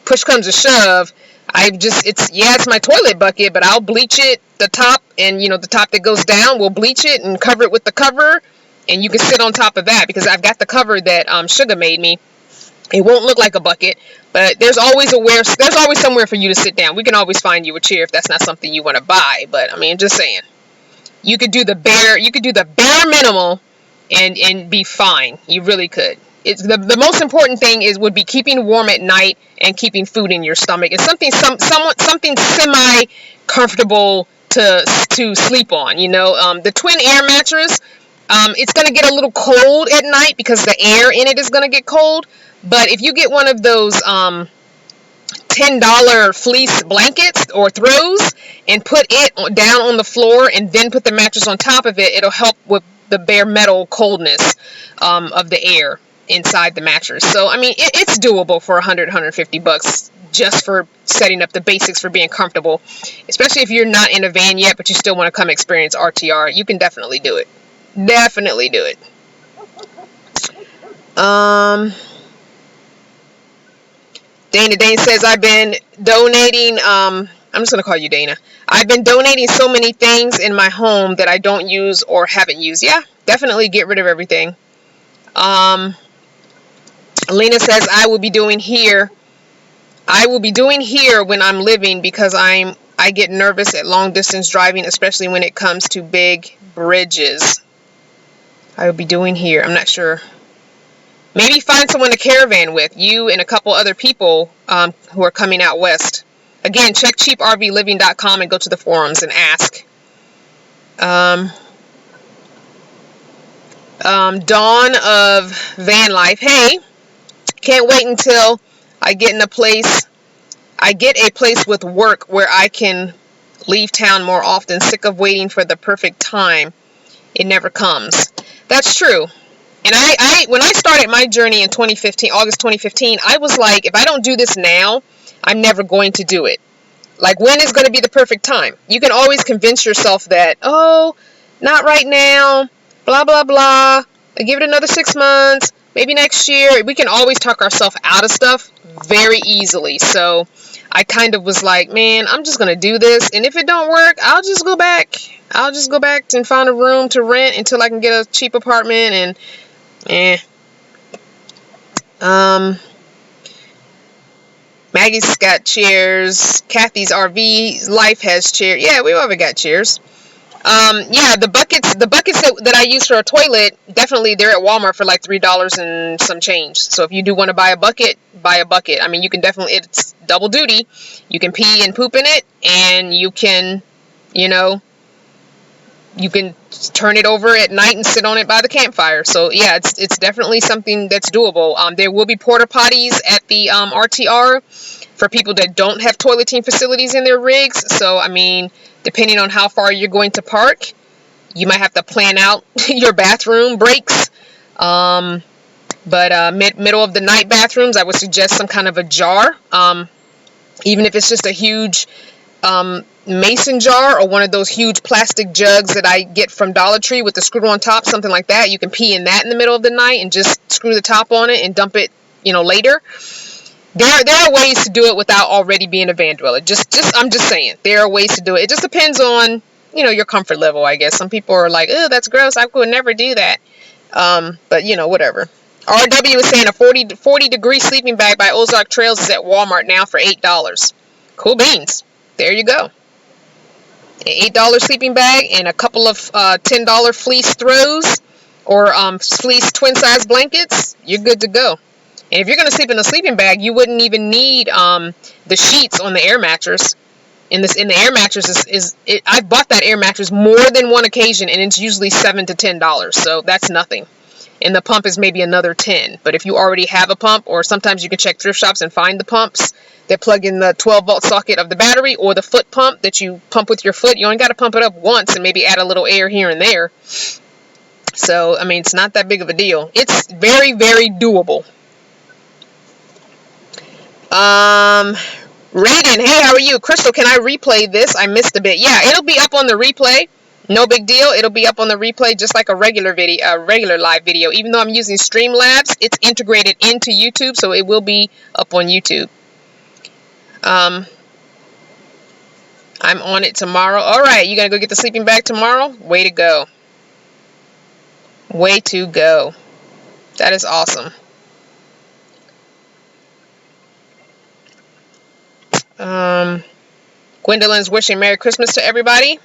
push comes to shove. It's my toilet bucket, but I'll bleach it, the top, and the top that goes down, we'll bleach it and cover it with the cover. And you can sit on top of that because I've got the cover that Sugar made me. It won't look like a bucket, but there's always somewhere for you to sit down. We can always find you a chair if that's not something you want to buy. But I mean, just saying. You could do the bare minimal and be fine. You really could. It's the most important thing would be keeping warm at night and keeping food in your stomach. It's something semi comfortable to sleep on. The twin air mattress, it's going to get a little cold at night because the air in it is going to get cold. But if you get one of those $10 fleece blankets or throws and put it down on the floor and then put the mattress on top of it, it'll help with the bare metal coldness of the air inside the mattress. So, I mean, it's doable for $150 just for setting up the basics for being comfortable, especially if you're not in a van yet, but you still want to come experience RTR. You can definitely do it. Definitely do it. Dana says, I've been donating, I'm just going to call you Dana. I've been donating so many things in my home that I don't use or haven't used. Yeah, definitely get rid of everything. Lena says, I will be doing here when I'm living because I get nervous at long distance driving, especially when it comes to big bridges. I will be doing here. I'm not sure. Maybe find someone to caravan with, you and a couple other people who are coming out west. Again, check cheaprvliving.com and go to the forums and ask. Dawn of Van Life. Hey, can't wait until I get a place with work where I can leave town more often. Sick of waiting for the perfect time. It never comes. That's true. And when I started my journey in August 2015, I was like, if I don't do this now, I'm never going to do it. Like, when is going to be the perfect time? You can always convince yourself that, oh, not right now, blah, blah, blah. I give it another 6 months, maybe next year. We can always talk ourselves out of stuff very easily. So I kind of was like, man, I'm just going to do this. And if it don't work, I'll just go back. I'll just go back and find a room to rent until I can get a cheap apartment and Maggie's got chairs. Kathy's RV life has chairs. Yeah, we all got chairs. Yeah, the buckets that I use for a toilet, definitely they're at Walmart for like $3 and some change. So if you do want to buy a bucket, buy a bucket. I mean, you can definitely, it's double duty. You can pee and poop in it, and you can, you can turn it over at night and sit on it by the campfire. So yeah, it's definitely something that's doable. There will be porta potties at the RTR for people that don't have toileting facilities in their rigs. So I mean, depending on how far you're going to park, you might have to plan out your bathroom breaks. But middle of the night bathrooms, I would suggest some kind of a jar. Even if it's just a huge mason jar or one of those huge plastic jugs that I get from Dollar Tree with the screw on top, something like that. You can pee in that in the middle of the night and just screw the top on it and dump it, later. there are ways to do it without already being a van dweller. I'm just saying, there are ways to do it. It just depends on, you know, your comfort level, I guess. Some people are like, oh, that's gross, I would never do that. But you know, whatever. RW is saying a 40 degree sleeping bag by Ozark Trails is at Walmart now for $8. Cool beans. There you go. An $8 sleeping bag and a couple of $10 fleece throws or fleece twin size blankets. You're good to go. And if you're going to sleep in a sleeping bag, you wouldn't even need the sheets on the air mattress. In the air mattress I've bought that air mattress more than one occasion, and it's usually $7 to $10. So that's nothing. And the pump is maybe another $10. But if you already have a pump, or sometimes you can check thrift shops and find the pumps that plug in the 12-volt socket of the battery, or the foot pump that you pump with your foot. You only got to pump it up once and maybe add a little air here and there. So I mean, it's not that big of a deal. It's very, very doable. Raiden, hey, how are you? Crystal, can I replay this? I missed a bit. Yeah, it'll be up on the replay. No big deal. It'll be up on the replay just like a regular video, regular live video. Even though I'm using Streamlabs, it's integrated into YouTube, so it will be up on YouTube. I'm on it tomorrow. All right, you gonna go get the sleeping bag tomorrow? Way to go. Way to go. That is awesome. Gwendolyn's wishing Merry Christmas to everybody.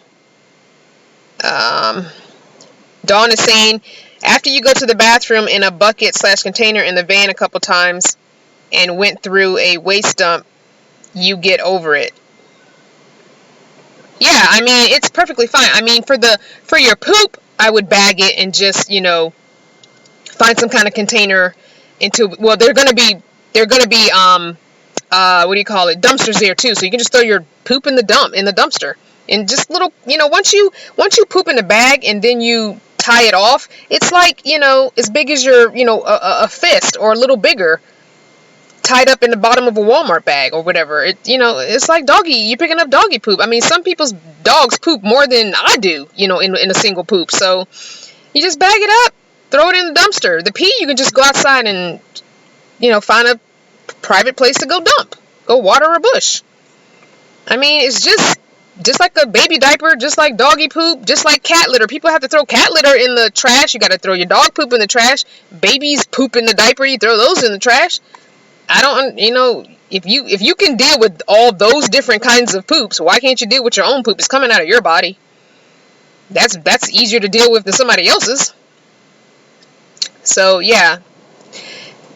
Dawn is saying, after you go to the bathroom in a bucket / container in the van a couple times and went through a waste dump, you get over it. Yeah, I mean, it's perfectly fine. I mean, for your poop, I would bag it and just, you know, find some kind of container well, they're gonna be what do you call it, dumpsters there too, so you can just throw your poop in the dumpster. And just little, you know, once you poop in the bag and then you tie it off, it's like, you know, as big as your, you know, a fist or a little bigger, tied up in the bottom of a Walmart bag or whatever. It, you know, it's like you're picking up doggy poop. I mean, some people's dogs poop more than I do, you know, in a single poop. So you just bag it up, throw it in the dumpster. The pee, you can just go outside and, you know, find a private place to go dump. Go water a bush. I mean, it's just like a baby diaper, just like doggy poop, just like cat litter. People have to throw cat litter in the trash. You got to throw your dog poop in the trash. Babies poop in the diaper. You throw those in the trash. I don't, you know, if you can deal with all those different kinds of poops, why can't you deal with your own poop? It's coming out of your body. That's easier to deal with than somebody else's. So yeah.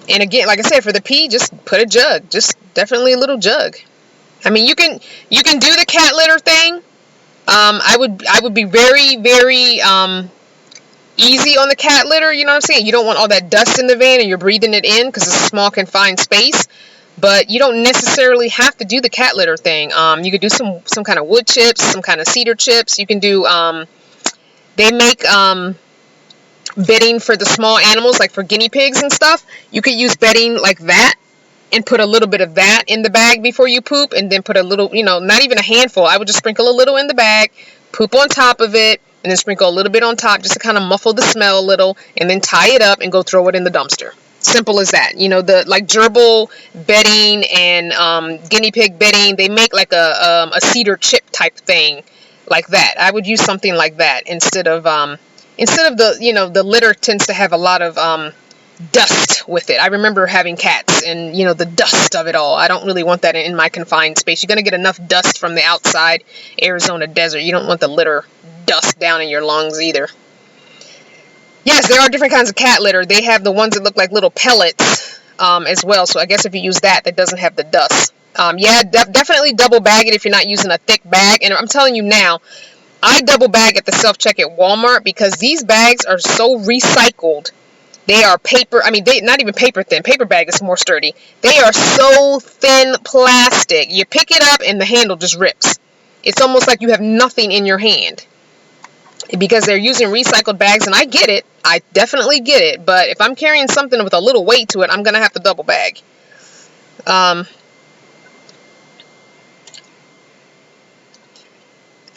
And again, like I said, for the pee, just put a jug. Just definitely a little jug. I mean, you can do the cat litter thing. I would be very, very easy on the cat litter. You know what I'm saying? You don't want all that dust in the van and you're breathing it in because it's a small confined space. But you don't necessarily have to do the cat litter thing. You could do some kind of wood chips, some kind of cedar chips. You can do. They make bedding for the small animals, like for guinea pigs and stuff. You could use bedding like that and put a little bit of that in the bag before you poop, and then put a little, you know, not even a handful. I would just sprinkle a little in the bag, poop on top of it, and then sprinkle a little bit on top just to kind of muffle the smell a little, and then tie it up and go throw it in the dumpster. Simple as that. You know, the like gerbil bedding and guinea pig bedding, they make like a cedar chip type thing like that. I would use something like that instead of the, you know, the litter tends to have a lot of dust with it. I remember having cats and, you know, the dust of it all. I don't really want that in my confined space. You're going to get enough dust from the outside Arizona desert. You don't want the litter dust down in your lungs either. Yes, there are different kinds of cat litter. They have the ones that look like little pellets as well. So I guess if you use that doesn't have the dust. Yeah, definitely double bag it if you're not using a thick bag. And I'm telling you now, I double bag at the self-check at Walmart because these bags are so recycled. They are paper, I mean, they not even paper thin. Paper bag is more sturdy. They are so thin plastic. You pick it up and the handle just rips. It's almost like you have nothing in your hand. Because they're using recycled bags, and I get it. I definitely get it. But if I'm carrying something with a little weight to it, I'm going to have to double bag.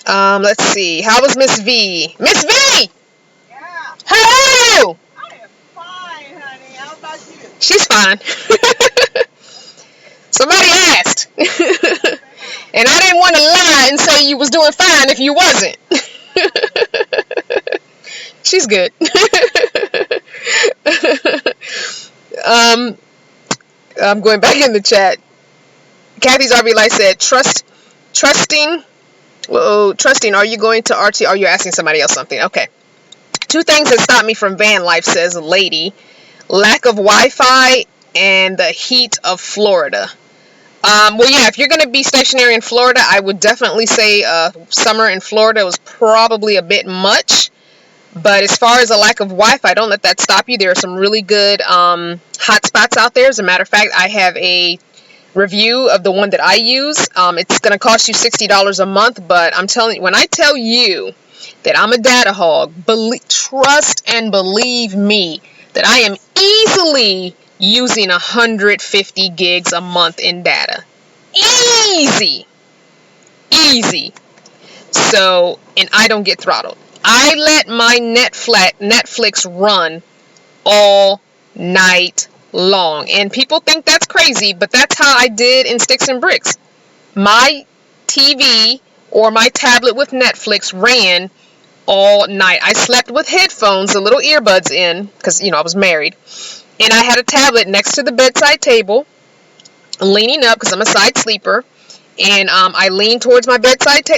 Let's see. How was Miss V? Miss V! Yeah. How are you? I am fine, honey. How about you? She's fine. trust. And I didn't want to lie and say you was doing fine if you wasn't. She's good. I'm going back in the chat. Kathy's RV Light said, trusting, are you going to RT? Are you asking somebody else something? Okay. 2 things that stopped me from van life, says a lady. Lack of Wi-Fi and the heat of Florida. Well, yeah, if you're going to be stationary in Florida, I would definitely say summer in Florida was probably a bit much. But as far as a lack of Wi-Fi, don't let that stop you. There are some really good hotspots out there. As a matter of fact, I have a review of the one that I use. It's going to cost you $60 a month, but I'm telling you, when I tell you that I'm a data hog, trust and believe me that I am easily using 150 gigs a month in data. Easy. So, and I don't get throttled. I let my Netflix run all night long. And people think that's crazy, but that's how I did in Sticks and Bricks. My TV or my tablet with Netflix ran all night. I slept with headphones, the little earbuds in, because, I was married. And I had a tablet next to the bedside table, leaning up, because I'm a side sleeper. And I lean towards my bedside,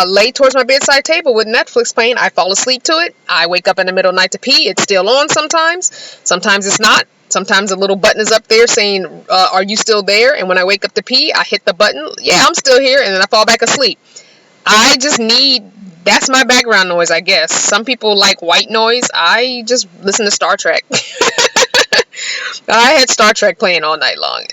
lay towards my bedside table with Netflix playing. I fall asleep to it. I wake up in the middle of the night to pee. It's still on sometimes. Sometimes it's not. Sometimes a little button is up there saying, are you still there? And when I wake up to pee, I hit the button. Yeah, I'm still here. And then I fall back asleep. I just that's my background noise, I guess. Some people like white noise. I just listen to Star Trek. I had Star Trek playing all night long.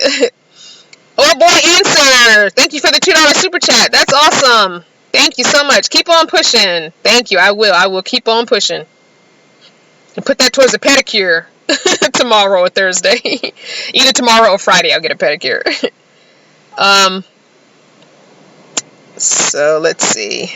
Oh boy, Answer! Thank you for the $2 super chat. That's awesome. Thank you so much. Keep on pushing. Thank you. I will keep on pushing. And put that towards a pedicure tomorrow or Thursday. Either tomorrow or Friday I'll get a pedicure. So let's see.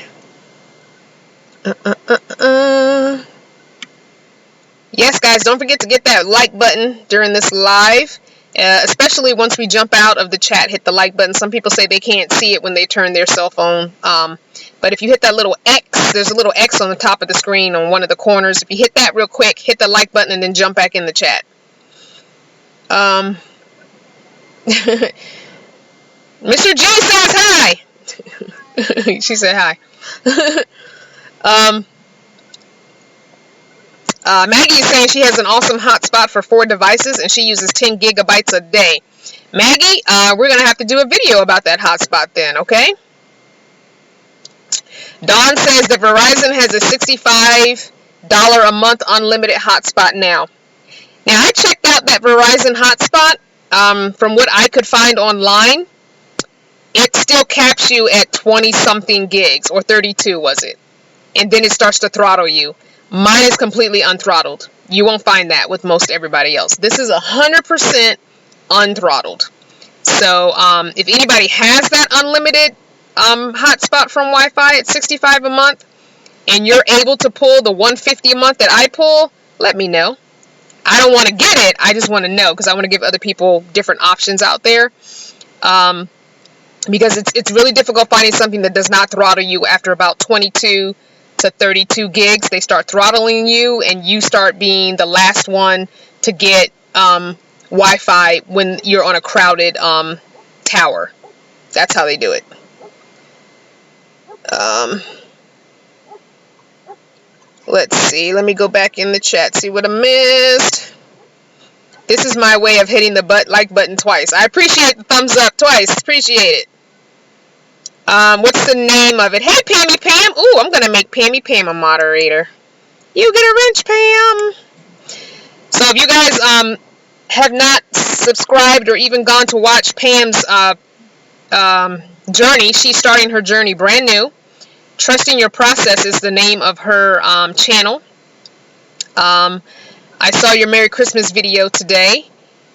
Yes, guys, don't forget to get that like button during this live. Especially once we jump out of the chat, hit the like button. Some people say they can't see it when they turn their cell phone. But if you hit that little X, there's a little X on the top of the screen on one of the corners. If you hit that real quick, hit the like button and then jump back in the chat. Mr. G says hi. She said hi. Maggie is saying she has an awesome hotspot for 4 devices and she uses 10 gigabytes a day. Maggie, we're going to have to do a video about that hotspot then, okay? Dawn says that Verizon has a $65 a month unlimited hotspot now. Now, I checked out that Verizon hotspot. From what I could find online, it still caps you at 20-something gigs, or 32 was it? And then it starts to throttle you. Mine is completely unthrottled. You won't find that with most everybody else. This is 100% unthrottled. So if anybody has that unlimited hotspot from Wi-Fi at $65 a month, and you're able to pull the $150 a month that I pull, let me know. I don't want to get it. I just want to know because I want to give other people different options out there. Because it's really difficult finding something that does not throttle you after about 22 to 32 gigs. They start throttling you and you start being the last one to get Wi-Fi when you're on a crowded tower. That's how they do it. Let's see. Let me go back in the chat, see what I missed. This is my way of hitting the like button twice. I appreciate the thumbs up twice. Appreciate it. What's the name of it? Hey, Pammy Pam. Ooh, I'm going to make Pammy Pam a moderator. You get a wrench, Pam. So if you guys have not subscribed or even gone to watch Pam's journey, she's starting her journey brand new. Trusting Your Process is the name of her channel. I saw your Merry Christmas video today.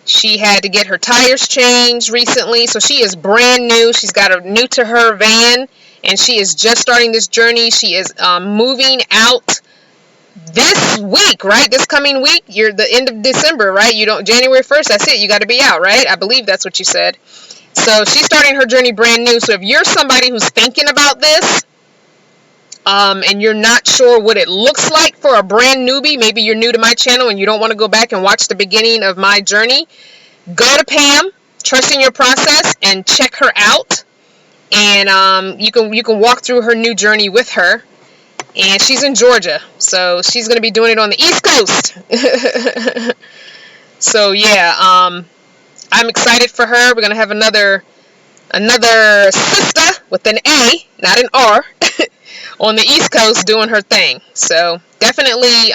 She had to get her tires changed recently, so she is brand new. She's got a new to her van, and she is just starting this journey. She is moving out this week, right? This coming week. You're the end of December, right? You don't January 1st. That's it. You got to be out, right? I believe that's what you said. So she's starting her journey brand new. So if you're somebody who's thinking about this, and you're not sure what it looks like for a brand newbie, maybe you're new to my channel and you don't want to go back and watch the beginning of my journey, go to Pam, Trust in Your Process, and check her out. And you can walk through her new journey with her. And she's in Georgia, so she's going to be doing it on the East Coast. So yeah, I'm excited for her. We're going to have another sister with an A, not an R, on the East Coast doing her thing. So definitely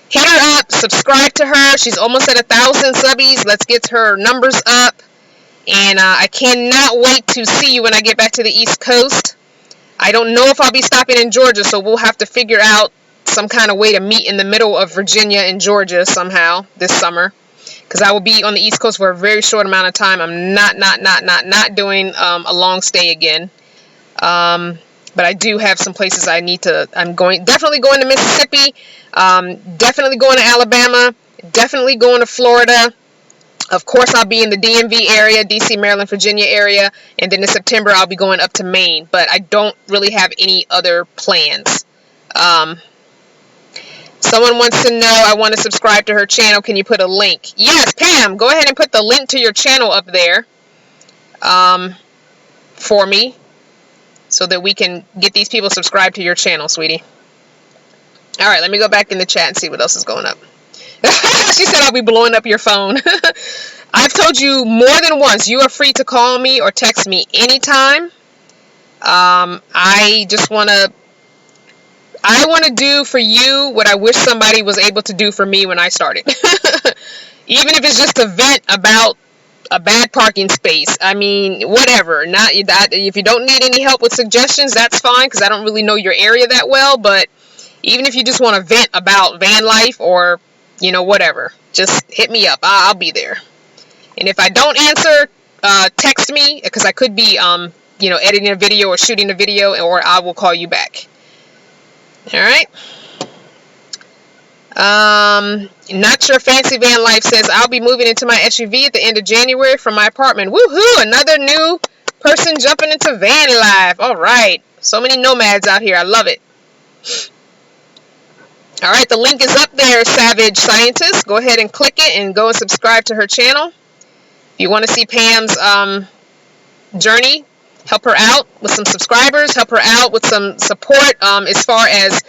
hit her up, subscribe to her. She's almost at 1,000 subbies. Let's get her numbers up. And I cannot wait to see you when I get back to the East Coast. I don't know if I'll be stopping in Georgia, so we'll have to figure out some kind of way to meet in the middle of Virginia and Georgia somehow this summer, because I will be on the East Coast for a very short amount of time. I'm not doing a long stay again. But I do have some places I need to. Definitely going to Mississippi. Definitely going to Alabama. Definitely going to Florida. Of course, I'll be in the DMV area, DC, Maryland, Virginia area, and then in September, I'll be going up to Maine, but I don't really have any other plans. Someone wants to know, I want to subscribe to her channel. Can you put a link? Yes, Pam, go ahead and put the link to your channel up there for me so that we can get these people subscribed to your channel, sweetie. All right, let me go back in the chat and see what else is going up. She said I'll be blowing up your phone. I've told you more than once, you are free to call me or text me anytime. I want to do for you what I wish somebody was able to do for me when I started. Even if it's just a vent about a bad parking space. I mean, whatever. If you don't need any help with suggestions, that's fine, because I don't really know your area that well. But even if you just want to vent about van life or whatever, just hit me up. I'll be there. And if I don't answer, text me, because I could be, editing a video or shooting a video, or I will call you back. All right. Not Sure Fancy Van Life says, I'll be moving into my SUV at the end of January from my apartment. Woohoo! Another new person jumping into van life. All right. So many nomads out here. I love it. All right, the link is up there, Savage Scientist. Go ahead and click it and go and subscribe to her channel. If you want to see Pam's journey, help her out with some subscribers, help her out with some support as far as,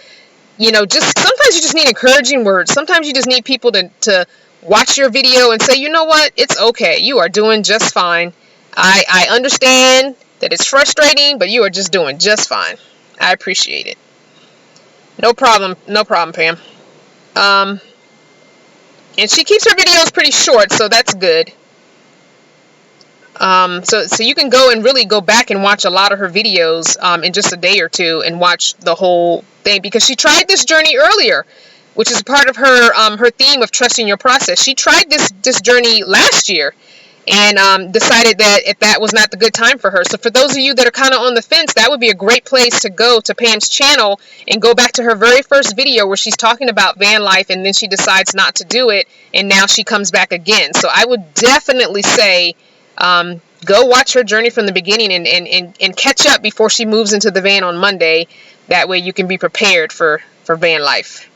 just sometimes you just need encouraging words. Sometimes you just need people to watch your video and say, you know what, it's okay. You are doing just fine. I understand that it's frustrating, but you are just doing just fine. I appreciate it. No problem, Pam. And she keeps her videos pretty short, so that's good. So you can go and really go back and watch a lot of her videos in just a day or two and watch the whole thing, because she tried this journey earlier, which is part of her her theme of trusting your process. She tried this journey last year and decided that that was not the good time for her. So for those of you that are kind of on the fence, that would be a great place to go to Pam's channel and go back to her very first video where she's talking about van life, and then she decides not to do it, and now she comes back again. So I would definitely say go watch her journey from the beginning and catch up before she moves into the van on Monday. That way you can be prepared for van life.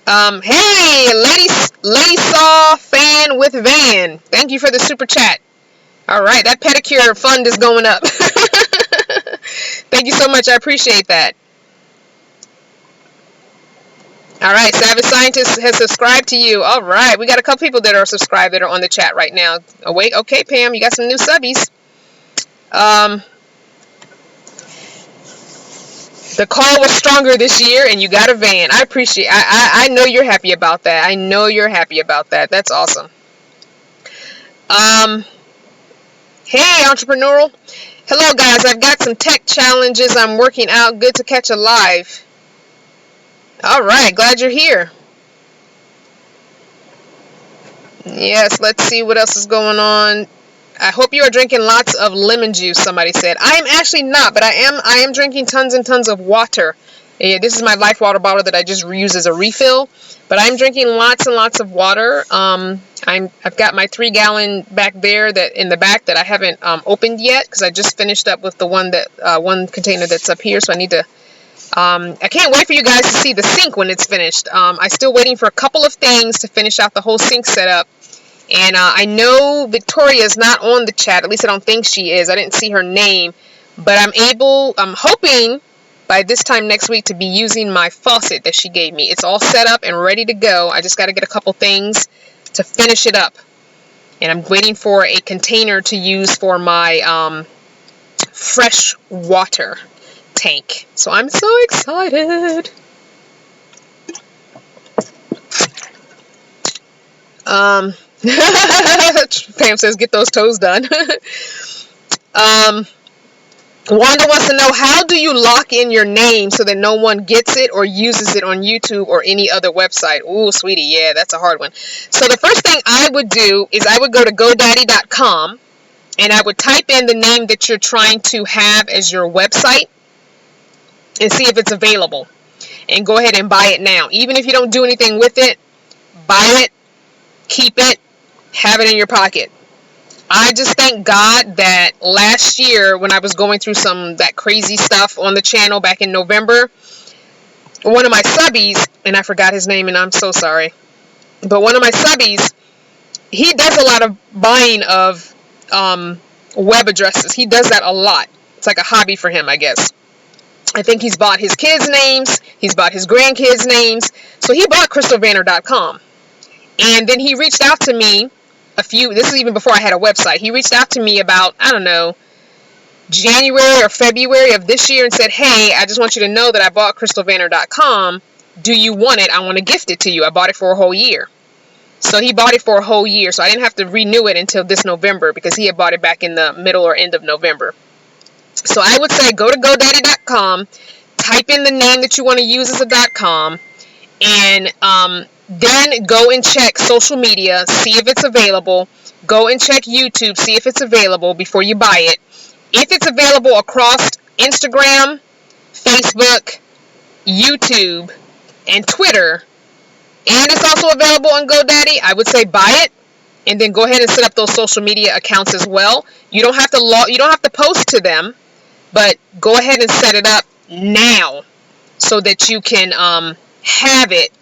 Hey, Lady Saw fan with van. Thank you for the super chat. All right, that pedicure fund is going up. Thank you so much. I appreciate that. All right, Savage Scientist has subscribed to you. All right, we got a couple people that are subscribed that are on the chat right now. Oh, wait. Okay, Pam, you got some new subbies. The call was stronger this year, and you got a van. I appreciate. I know you're happy about that. I know you're happy about that. That's awesome. Hey, entrepreneurial. Hello, guys. I've got some tech challenges I'm working out. Good to catch a live. All right. Glad you're here. Yes. Let's see what else is going on. I hope you are drinking lots of lemon juice, somebody said. I am actually not, but I am drinking tons and tons of water. Yeah, this is my Life water bottle that I just reuse as a refill. But I'm drinking lots and lots of water. I've got my 3-gallon back there that in the back that I haven't opened yet because I just finished up with the one that one container that's up here. So I need to. I can't wait for you guys to see the sink when it's finished. I'm still waiting for a couple of things to finish out the whole sink setup. And I know Victoria's not on the chat. At least I don't think she is. I didn't see her name. But I'm hoping by this time next week to be using my faucet that she gave me. It's all set up and ready to go. I just got to get a couple things to finish it up. And I'm waiting for a container to use for my fresh water tank. So I'm so excited. Pam says, get those toes done. Wanda wants to know, how do you lock in your name so that no one gets it or uses it on YouTube or any other website? Ooh, sweetie, yeah, that's a hard one. So the first thing I would do is I would go to GoDaddy.com and I would type in the name that you're trying to have as your website and see if it's available. And go ahead and buy it now. Even if you don't do anything with it, buy it, keep it, have it in your pocket. I just thank God that last year when I was going through that crazy stuff on the channel back in November, one of my subbies, and I forgot his name and I'm so sorry, but one of my subbies, he does a lot of buying of web addresses. He does that a lot. It's like a hobby for him, I guess. I think he's bought his kids' names. He's bought his grandkids' names. So he bought CrystalVanner.com. And then he reached out to me this is even before I had a website. He reached out to me about, I don't know, January or February of this year and said, hey, I just want you to know that I bought CrystalVanner.com. Do you want it? I want to gift it to you. I bought it for a whole year. So he bought it for a whole year. So I didn't have to renew it until this November because he had bought it back in the middle or end of November. So I would say go to GoDaddy.com, type in the name that you want to use as a .com, and then go and check social media, see if it's available. Go and check YouTube, see if it's available before you buy it. If it's available across Instagram, Facebook, YouTube, and Twitter, and it's also available on GoDaddy, I would say buy it, and then go ahead and set up those social media accounts as well. You don't have to post to them, but go ahead and set it up now so that you can have it.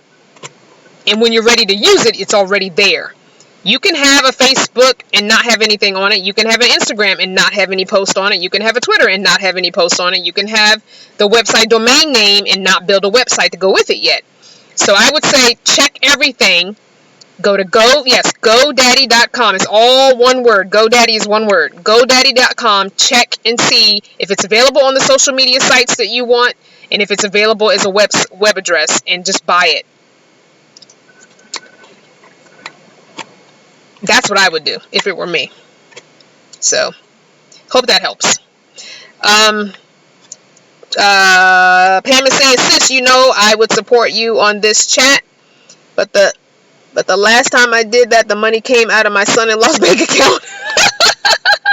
And when you're ready to use it, it's already there. You can have a Facebook and not have anything on it. You can have an Instagram and not have any post on it. You can have a Twitter and not have any post on it. You can have the website domain name and not build a website to go with it yet. So I would say check everything. Go to GoDaddy.com. It's all one word. GoDaddy is one word. GoDaddy.com. Check and see if it's available on the social media sites that you want and if it's available as a web address, and just buy it. That's what I would do if it were me. So, hope that helps. Pam is saying, sis, I would support you on this chat, but the last time I did that, the money came out of my son-in-law's bank account.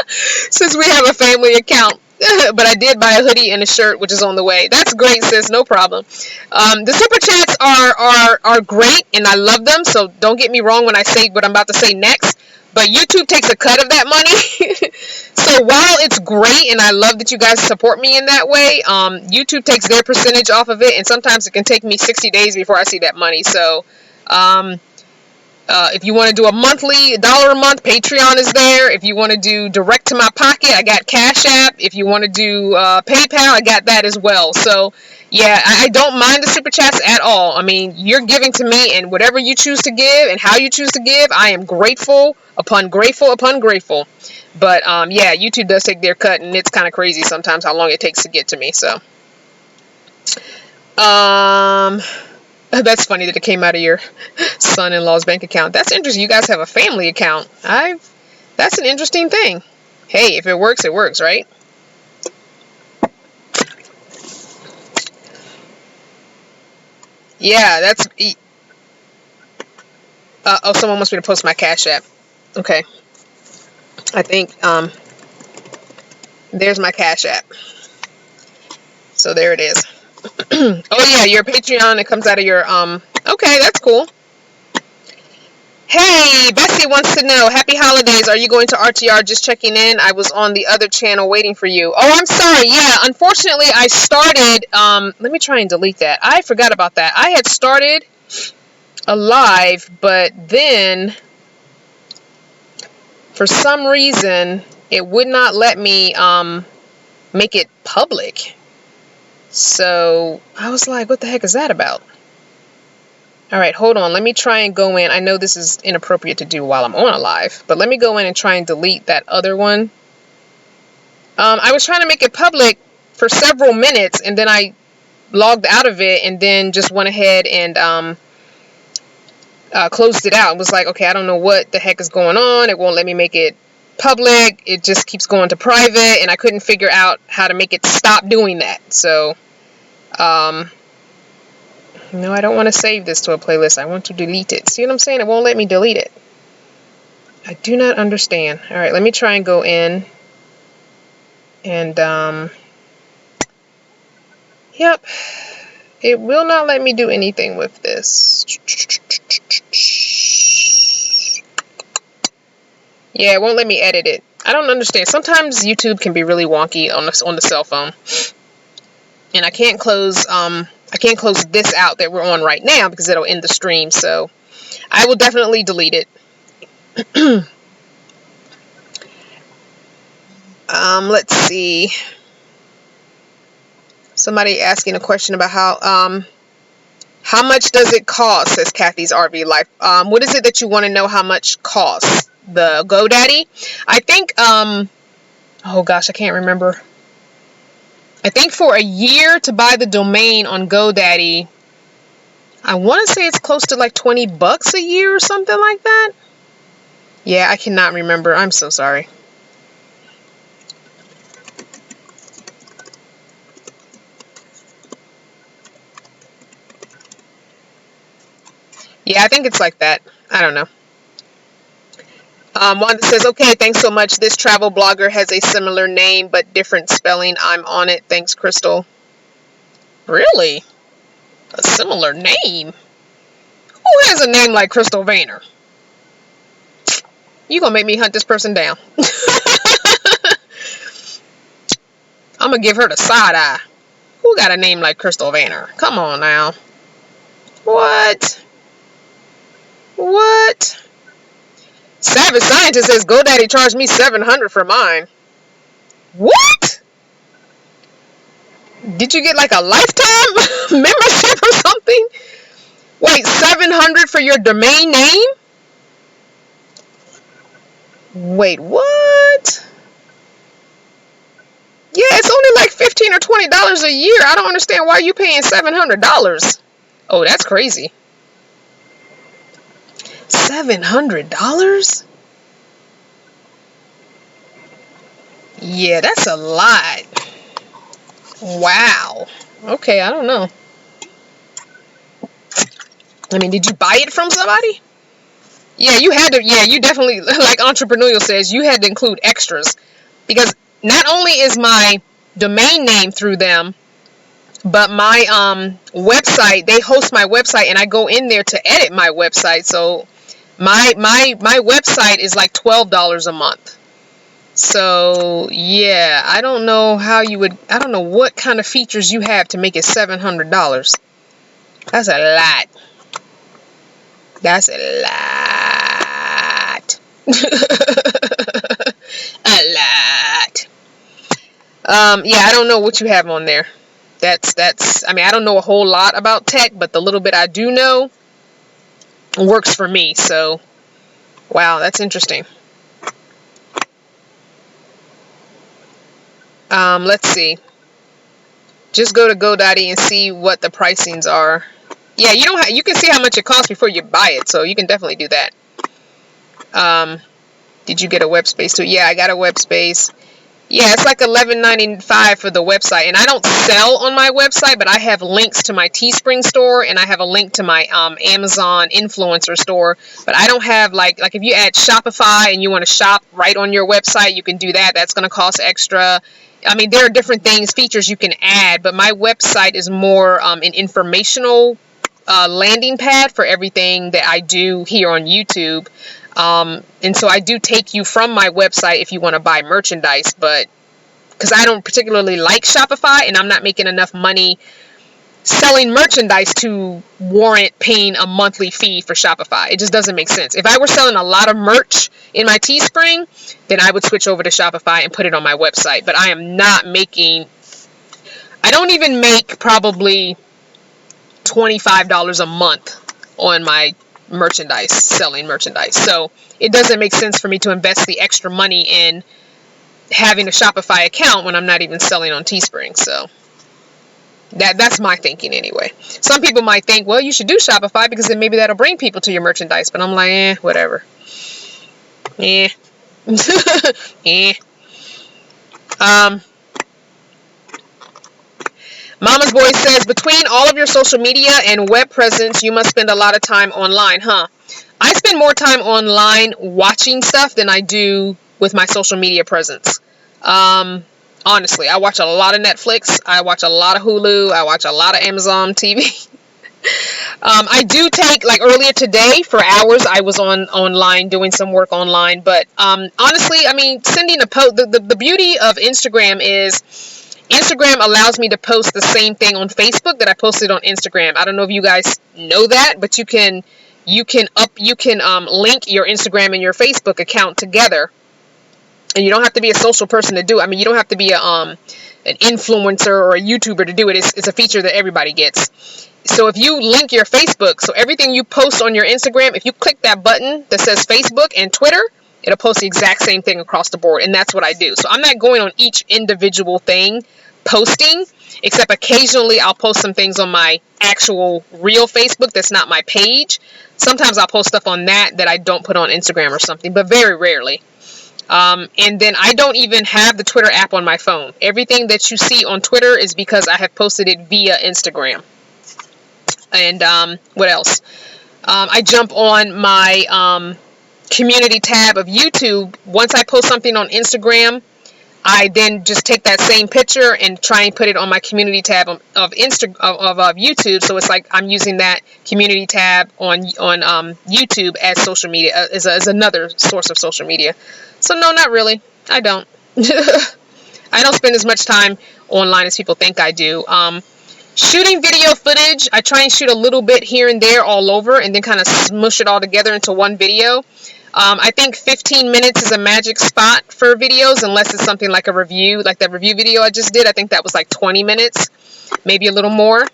Since we have a family account. But I did buy a hoodie and a shirt, which is on the way. That's great, sis. No problem. The super chats are great, and I love them. So don't get me wrong when I say what I'm about to say next. But YouTube takes a cut of that money. So while it's great, and I love that you guys support me in that way, YouTube takes their percentage off of it, and sometimes it can take me 60 days before I see that money. So if you want to do a monthly, $1 a month, Patreon is there. If you want to do direct to my pocket, I got CashApp. If you want to do PayPal, I got that as well. So, yeah, I don't mind the super chats at all. I mean, you're giving to me, and whatever you choose to give and how you choose to give, I am grateful upon grateful upon grateful. But, yeah, YouTube does take their cut, and it's kind of crazy sometimes how long it takes to get to me. So, that's funny that it came out of your son-in-law's bank account. That's interesting. You guys have a family account. That's an interesting thing. Hey, if it works, it works, right? Yeah, that's... oh, someone wants me to post my Cash App. Okay. I think, there's my Cash App. So there it is. Oh yeah, your Patreon, it comes out of your, okay, that's cool. Hey, Bessie wants to know, happy holidays. Are you going to RTR? Just checking in. I was on the other channel waiting for you. Oh, I'm sorry. Yeah, unfortunately, I started, let me try and delete that. I forgot about that. I had started a live, but then for some reason, it would not let me, make it public. So I was like, what the heck is that about? All right, hold on. Let me try and go in. I know this is inappropriate to do while I'm on a live, but let me go in and try and delete that other one. I was trying to make it public for several minutes, and then I logged out of it and then just went ahead and closed it out. It was like, okay, I don't know what the heck is going on. It won't let me make it public. It just keeps going to private, and I couldn't figure out how to make it stop doing that. So, no, I don't want to save this to a playlist. I want to delete it. See what I'm saying? It won't let me delete it. I do not understand. All right, let me try and go in. And, yep. It will not let me do anything with this. Yeah, it won't let me edit it. I don't understand. Sometimes YouTube can be really wonky on the cell phone. And I can't close this out that we're on right now because it'll end the stream. So I will definitely delete it. Let's see. Somebody asking a question about how much does it cost, says Kathy's RV Life. What is it that you want to know how much costs? The GoDaddy? I think, oh gosh, I can't remember. I think for a year to buy the domain on GoDaddy, I want to say it's close to like $20 a year or something like that. Yeah, I cannot remember. I'm so sorry. Yeah, I think it's like that. I don't know. Wanda says, okay, thanks so much. This travel blogger has a similar name, but different spelling. I'm on it. Thanks, Crystal. Really? A similar name? Who has a name like Crystal Vanner? You gonna make me hunt this person down. I'm gonna give her the side eye. Who got a name like Crystal Vanner? Come on now. What? What? Savage Scientist says GoDaddy charged me $700 for mine. What? Did you get like a lifetime membership or something? Wait, $700 for your domain name? Wait, what? Yeah, it's only like $15 or $20 a year. I don't understand why you paying $700. Oh, that's crazy. $700? Yeah, that's a lot. Wow. Okay, I don't know. I mean, did you buy it from somebody? Yeah, you had to. Yeah, you definitely, like Entrepreneurial says, you had to include extras. Because not only is my domain name through them, but my website, they host my website, and I go in there to edit my website. So my website is like $12 a month. So yeah, I don't know how you would, I don't know what kind of features you have to make it $700. That's a lot. That's a lot. A lot. Yeah, I don't know what you have on there. I mean, I don't know a whole lot about tech, but the little bit I do know works for me. So, wow, that's interesting. Let's see. Just go to GoDaddy and see what the pricings are. Yeah, you can see how much it costs before you buy it, so you can definitely do that. Did you get a web space too? Yeah, I got a web space. Yeah, it's like $11.95 for the website, and I don't sell on my website, but I have links to my Teespring store, and I have a link to my Amazon influencer store. But I don't have like if you add Shopify and you want to shop right on your website, you can do that. That's going to cost extra. I mean, there are different features you can add, but my website is more an informational landing pad for everything that I do here on YouTube. And so I do take you from my website if you want to buy merchandise, but because I don't particularly like Shopify and I'm not making enough money selling merchandise to warrant paying a monthly fee for Shopify. It just doesn't make sense. If I were selling a lot of merch in my Teespring, then I would switch over to Shopify and put it on my website. But I am not making, I don't even make probably $25 a month on my merchandise, selling merchandise. So it doesn't make sense for me to invest the extra money in having a Shopify account when I'm not even selling on Teespring. So that's my thinking anyway. Some people might think, well, you should do Shopify because then maybe that'll bring people to your merchandise. But I'm like, whatever. Eh. Eh. Mama's Boy says, between all of your social media and web presence, you must spend a lot of time online, huh? I spend more time online watching stuff than I do with my social media presence. Honestly, I watch a lot of Netflix. I watch a lot of Hulu. I watch a lot of Amazon TV. I do take, like earlier today, for hours, I was online doing some work online. But honestly, I mean, sending a post, the beauty of Instagram is Instagram allows me to post the same thing on Facebook that I posted on Instagram. I don't know if you guys know that, but you can link your Instagram and your Facebook account together. And you don't have to be a social person to do it. I mean, you don't have to be an influencer or a YouTuber to do it. It's a feature that everybody gets. So if you link your Facebook, so everything you post on your Instagram, if you click that button that says Facebook and Twitter, it'll post the exact same thing across the board. And that's what I do. So I'm not going on each individual thing posting, except occasionally I'll post some things on my actual real Facebook that's not my page. Sometimes I'll post stuff on that I don't put on Instagram or something, but very rarely. And then I don't even have the Twitter app on my phone. Everything that you see on Twitter is because I have posted it via Instagram. And what else? I jump on my community tab of YouTube. Once I post something on Instagram, I then just take that same picture and try and put it on my community tab of YouTube. So it's like I'm using that community tab on YouTube as social media, as another source of social media. So no, not really. I don't. I don't spend as much time online as people think I do. Shooting video footage, I try and shoot a little bit here and there all over and then kind of smush it all together into one video. I think 15 minutes is a magic spot for videos, unless it's something like a review, like that review video I just did. I think that was like 20 minutes, maybe a little more.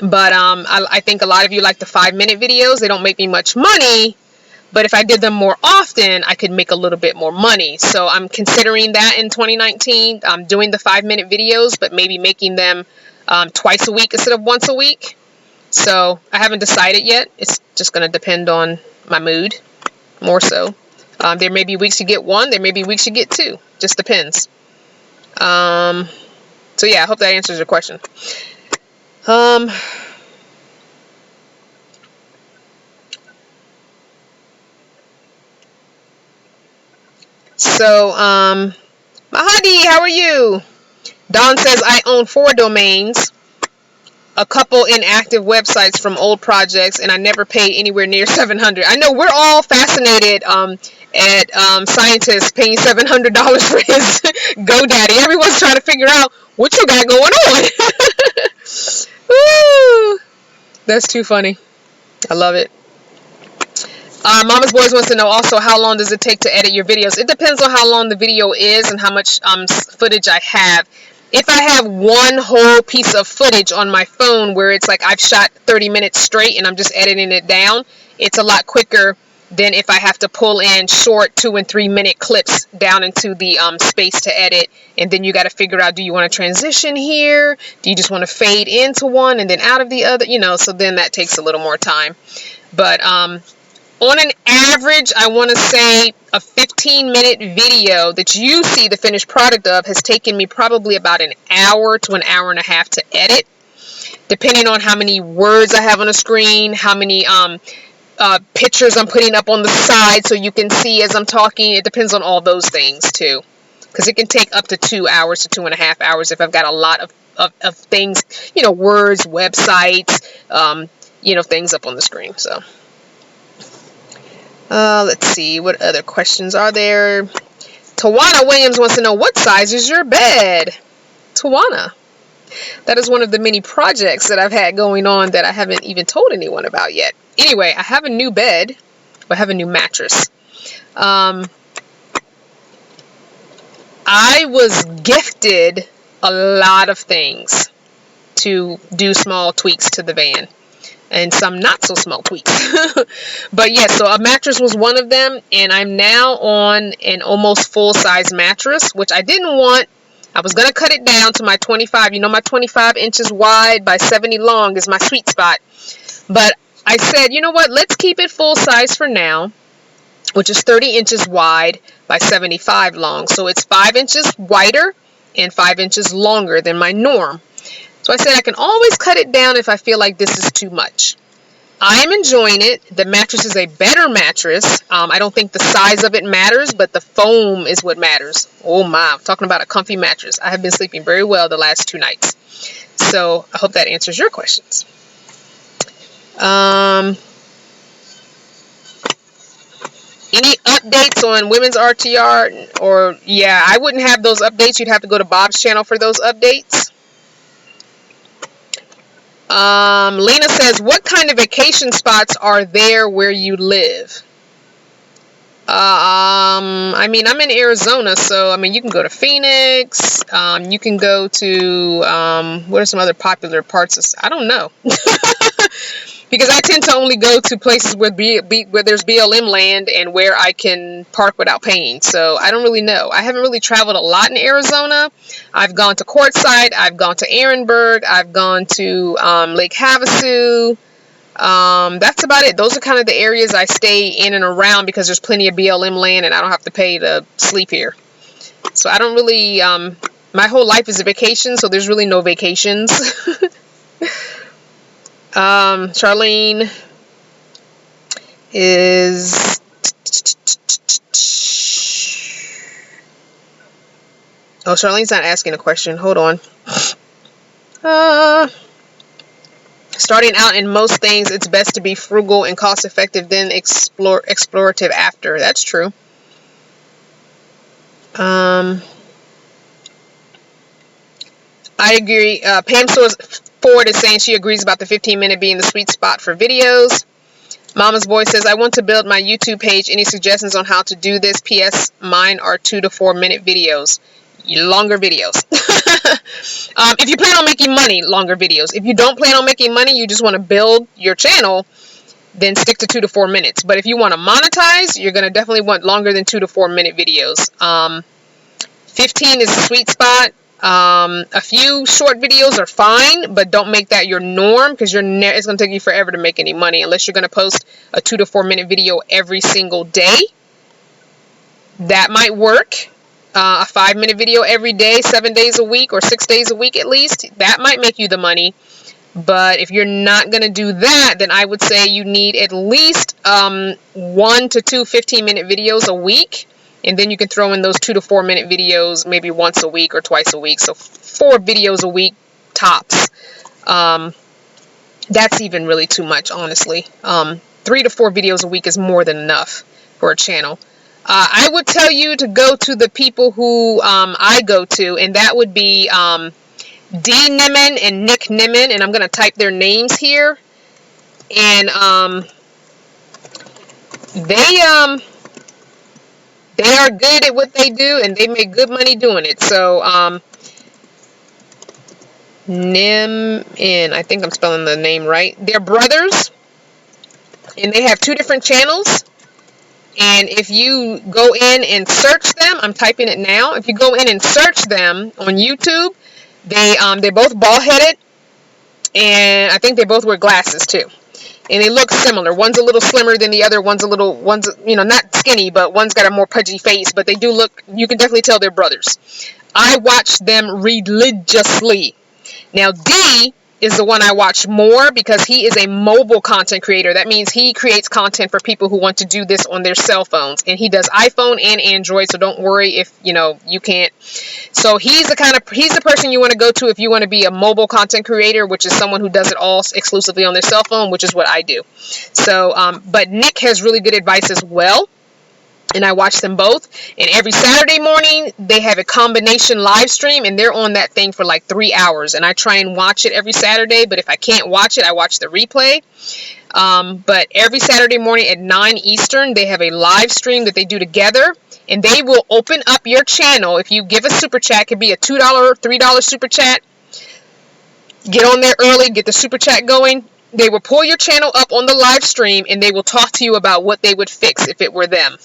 But I think a lot of you like the 5-minute videos. They don't make me much money, but if I did them more often, I could make a little bit more money. So I'm considering that in 2019, doing the 5-minute videos, but maybe making them twice a week instead of once a week. So I haven't decided yet. It's just going to depend on my mood. More so. There may be weeks you get 1, there may be weeks you get 2. Just depends. So yeah, I hope that answers your question. Mahadi, how are you? Don says, I own 4 domains, a couple inactive websites from old projects, and I never paid anywhere near $700. I know we're all fascinated at scientists paying $700 for his GoDaddy. Everyone's trying to figure out what you got going on. Woo! That's too funny. I love it. Mama's Boys wants to know also, how long does it take to edit your videos? It depends on how long the video is and how much footage I have. If I have one whole piece of footage on my phone where it's like I've shot 30 minutes straight and I'm just editing it down, it's a lot quicker than if I have to pull in short 2- and 3-minute clips down into the space to edit. And then you got to figure out, do you want to transition here? Do you just want to fade into one and then out of the other? You know, so then that takes a little more time. But On an average, I want to say a 15-minute video that you see the finished product of has taken me probably about an hour to an hour and a half to edit, depending on how many words I have on the screen, how many pictures I'm putting up on the side so you can see as I'm talking. It depends on all those things too, because it can take up to 2 hours to 2.5 hours if I've got a lot of things, words, websites, things up on the screen. So let's see, what other questions are there? Tawana Williams wants to know, what size is your bed? Tawana, that is one of the many projects that I've had going on that I haven't even told anyone about yet. Anyway, I have a new bed. I have a new mattress. I was gifted a lot of things to do small tweaks to the van, and some not so small tweaks. But yeah, so a mattress was one of them, and I'm now on an almost full-size mattress, which I didn't want. I was going to cut it down to my 25. My 25 inches wide by 70 long is my sweet spot. But I said, you know what, let's keep it full size for now, which is 30 inches wide by 75 long. So it's 5 inches wider and 5 inches longer than my norm. So I said I can always cut it down if I feel like this is too much. I am enjoying it. The mattress is a better mattress. I don't think the size of it matters, but the foam is what matters. Oh my, I'm talking about a comfy mattress. I have been sleeping very well the last 2 nights. So I hope that answers your questions. Any updates on women's RTR? Or, yeah, I wouldn't have those updates. You'd have to go to Bob's channel for those updates. Lena says, what kind of vacation spots are there where you live? I mean, I'm in Arizona, so, you can go to Phoenix. You can go to, what are some other popular parts of, I don't know. Because I tend to only go to places where there's BLM land and where I can park without paying. So I don't really know. I haven't really traveled a lot in Arizona. I've gone to Quartzsite. I've gone to Ehrenberg. I've gone to Lake Havasu. That's about it. Those are kind of the areas I stay in and around because there's plenty of BLM land and I don't have to pay to sleep here. So I don't really, my whole life is a vacation, so there's really no vacations. Charlene is Charlene's not asking a question. Hold on. Starting out in most things, it's best to be frugal and cost effective, then explorative after. That's true. I agree. Pam Ford is saying she agrees about the 15-minute being the sweet spot for videos. Mama's Boy says, I want to build my YouTube page. Any suggestions on how to do this? P.S. Mine are 2 to 4 minute videos. Longer videos. If you plan on making money, longer videos. If you don't plan on making money, you just want to build your channel, then stick to 2 to 4 minutes. But if you want to monetize, you're going to definitely want longer than 2 to 4 minute videos. 15 is the sweet spot. A few short videos are fine, but don't make that your norm because it's going to take you forever to make any money unless you're going to post a 2 to 4 minute video every single day. That might work. A 5-minute video every day, 7 days a week or 6 days a week at least, that might make you the money. But if you're not going to do that, then I would say you need at least 1 to 2 15-minute videos a week. And then you can throw in those 2 to 4 minute videos maybe once a week or twice a week. So 4 videos a week tops. That's even really too much, honestly. 3 to 4 videos a week is more than enough for a channel. I would tell you to go to the people who I go to, and that would be D. Nimmin and Nick Nimmin, and I'm going to type their names here. And they are good at what they do, and they make good money doing it. So Nim and I think I'm spelling the name right. They're brothers, and they have 2 different channels. And if you go in and search them, I'm typing it now. If you go in and search them on YouTube, they're both bald-headed, and I think they both wear glasses too. And they look similar. One's a little slimmer than the other. One's not skinny, but one's got a more pudgy face. But they do look, you can definitely tell they're brothers. I watch them religiously. Now, D is the one I watch more because he is a mobile content creator. That means he creates content for people who want to do this on their cell phones. And he does iPhone and Android, so don't worry if, you can't. So he's the person you want to go to if you want to be a mobile content creator, which is someone who does it all exclusively on their cell phone, which is what I do. So, but Nick has really good advice as well. And I watch them both. And every Saturday morning, they have a combination live stream, and they're on that thing for like 3 hours. And I try and watch it every Saturday, but if I can't watch it, I watch the replay. But every Saturday morning at 9 Eastern, they have a live stream that they do together. And they will open up your channel. If you give a super chat, it could be a $2, $3 super chat. Get on there early, get the super chat going. They will pull your channel up on the live stream, and they will talk to you about what they would fix if it were them.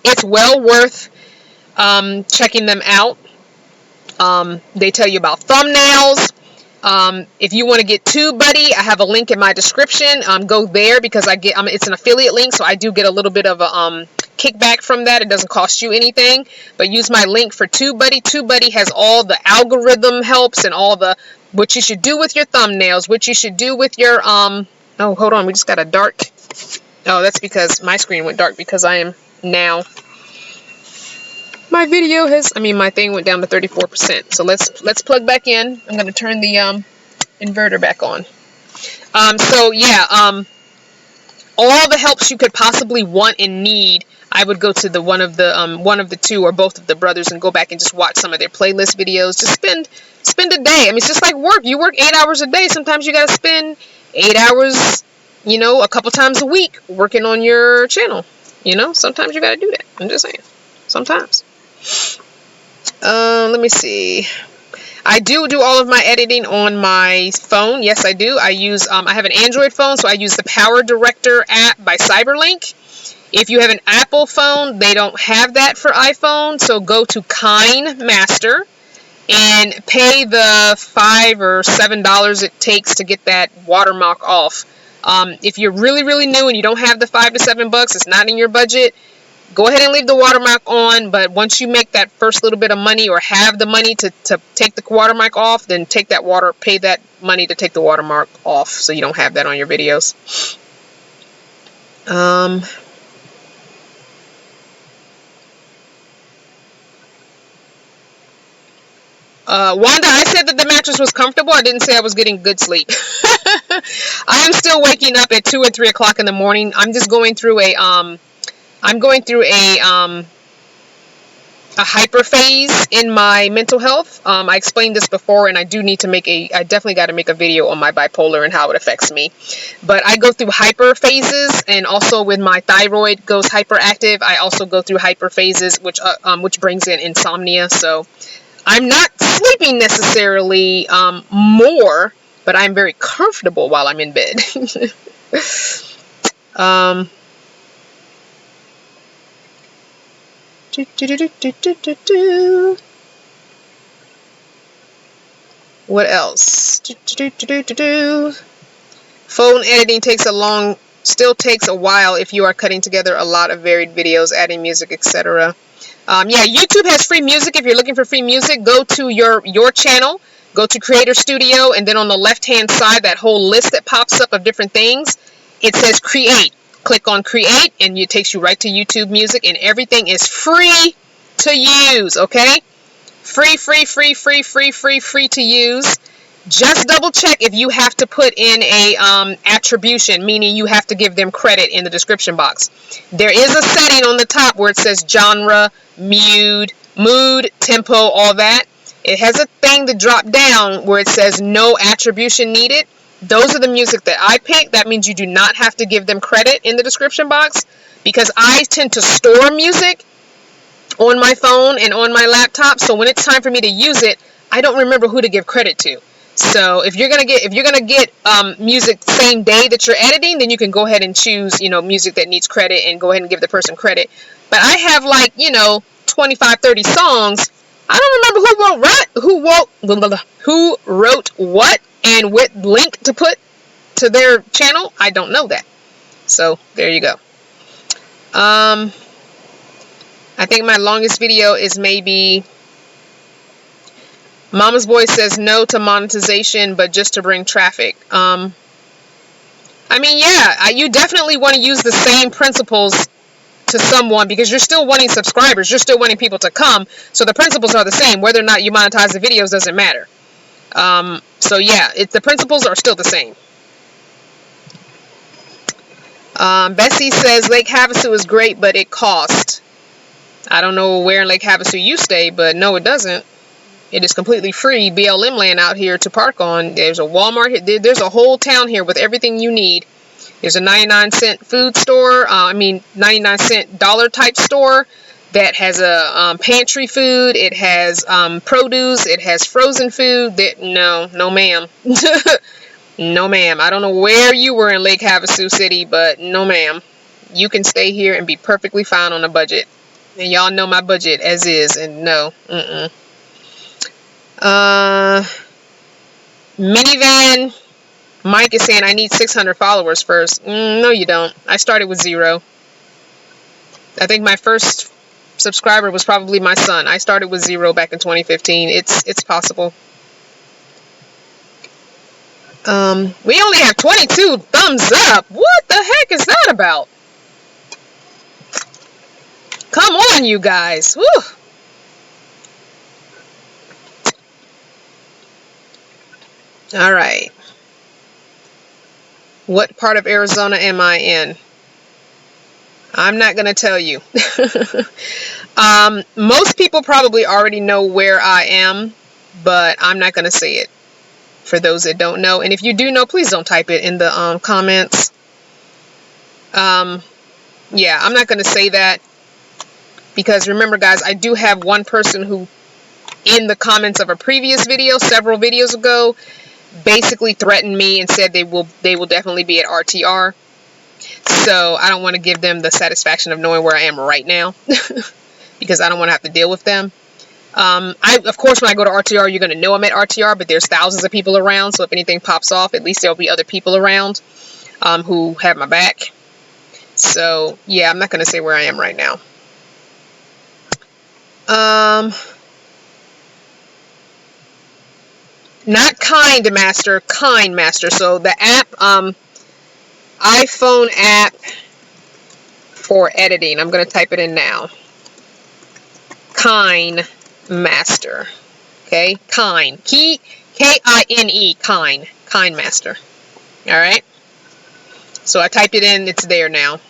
It's well worth checking them out. They tell you about thumbnails. If you want to get TubeBuddy, I have a link in my description. Go there because it's an affiliate link, so I do get a little bit of a kickback from that. It doesn't cost you anything, but use my link for TubeBuddy. TubeBuddy has all the algorithm helps and all the what you should do with your thumbnails, what you should do with your oh, hold on, we just got a dark. Oh, that's because my screen went dark because I am now. My thing went down to 34%. So let's plug back in. I'm going to turn the inverter back on. All the helps you could possibly want and need, I would go to one of the two or both of the brothers and go back and just watch some of their playlist videos. Just spend a day. I mean, it's just like work. You work 8 hours a day. Sometimes you got to spend 8 hours, a couple times a week working on your channel. Sometimes you got to do that. I'm just saying. Sometimes. Let me see. I do all of my editing on my phone. Yes, I do. I have an Android phone, so I use the Power Director app by Cyberlink. If you have an Apple phone, they don't have that for iPhone, so go to KineMaster and pay the $5 or $7 it takes to get that watermark off. If you're really, really new and you don't have the $5 to $7, it's not in your budget, go ahead and leave the watermark on. But once you make that first little bit of money or have the money to take the watermark off, then pay that money to take the watermark off so you don't have that on your videos. Wanda, I said that the mattress was comfortable. I didn't say I was getting good sleep. I am still waking up at 2 or 3 o'clock in the morning. I'm just going through a hyper phase in my mental health. I explained this before, and I definitely got to make a video on my bipolar and how it affects me. But I go through hyper phases, and also when my thyroid goes hyperactive, I also go through hyper phases, which brings in insomnia. So I'm not sleeping necessarily more, but I'm very comfortable while I'm in bed. What else? Phone editing still takes a while if you are cutting together a lot of varied videos, adding music, etc. YouTube has free music. If you're looking for free music, go to your channel, go to Creator Studio, and then on the left-hand side, that whole list that pops up of different things, it says Create. Click on Create, and it takes you right to YouTube Music, and everything is free to use, okay? Free to use. Just double check if you have to put in a attribution, meaning you have to give them credit in the description box. There is a setting on the top where it says genre, mood, tempo, all that. It has a thing to drop down where it says no attribution needed. Those are the music that I pick. That means you do not have to give them credit in the description box, because I tend to store music on my phone and on my laptop. So when it's time for me to use it, I don't remember who to give credit to. So if you're gonna get music same day that you're editing, then you can go ahead and choose music that needs credit and go ahead and give the person credit. But I have 25-30 songs. I don't remember who wrote what and what link to put to their channel, I don't know that. So there you go. I think my longest video is maybe Mama's Boy says no to monetization, but just to bring traffic. I mean, yeah, you definitely want to use the same principles to someone, because you're still wanting subscribers, you're still wanting people to come, so the principles are the same. Whether or not you monetize the videos doesn't matter. So yeah, the principles are still the same. Bessie says Lake Havasu is great, but it costs. I don't know where in Lake Havasu you stay, but no, it doesn't. It is completely free BLM land out here to park on. There's a Walmart. There's a whole town here with everything you need. There's a 99-cent food store, 99-cent dollar type store that has a pantry food. It has produce. It has frozen food. No ma'am. No ma'am. I don't know where you were in Lake Havasu City, but no ma'am. You can stay here and be perfectly fine on a budget. And y'all know my budget as is, and no. Minivan Mike is saying I need 600 followers first. No, you don't. I started with 0. I think my first subscriber was probably my son. I started with 0 back in 2015. It's possible. We only have 22 thumbs up. What the heck is that about? Come on, you guys. Whew. All right. What part of Arizona am I in? I'm not going to tell you. Most people probably already know where I am, but I'm not going to say it for those that don't know. And if you do know, please don't type it in the comments. Yeah, I'm not going to say that, because remember, guys, I do have one person who, in the comments of a previous video, several videos ago, basically threatened me and said they will definitely be at RTR. So I don't want to give them the satisfaction of knowing where I am right now, because I don't want to have to deal with them. Of course, when I go to RTR, you're going to know I'm at RTR, but there's thousands of people around, so if anything pops off, at least there'll be other people around who have my back. So yeah, I'm not going to say where I am right now. Not Kind Master, Kind Master. So the app, iPhone app for editing. I'm going to type it in now. Kind Master. Okay, Kind. K-I-N-E, Kind. Kind Master. Alright. So I typed it in. It's there now.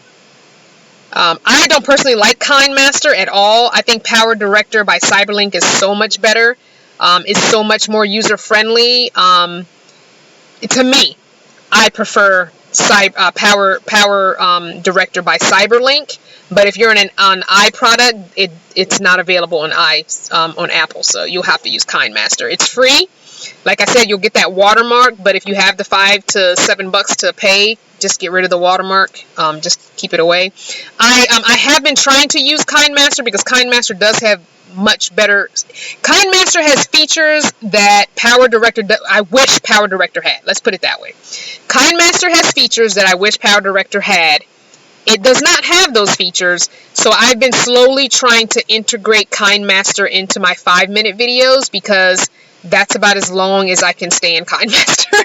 I don't personally like Kind Master at all. I think Power Director by Cyberlink is so much better. It's so much more user-friendly. To me, I prefer Power Director by Cyberlink. But if you're an iProduct, it's not available on Apple, so you'll have to use Kind Master. It's free. Like I said, you'll get that watermark, but if you have the $5 to $7 to pay, just get rid of the watermark. Just keep it away. I have been trying to use Kind Master, because Kind Master does have much better. Kind Master has features that Power Director I wish Power Director had. Let's put it that way. Kind Master has features that I wish Power Director had. It does not have those features, so I've been slowly trying to integrate Kind Master into my 5-minute videos, because that's about as long as I can stand Kind Master.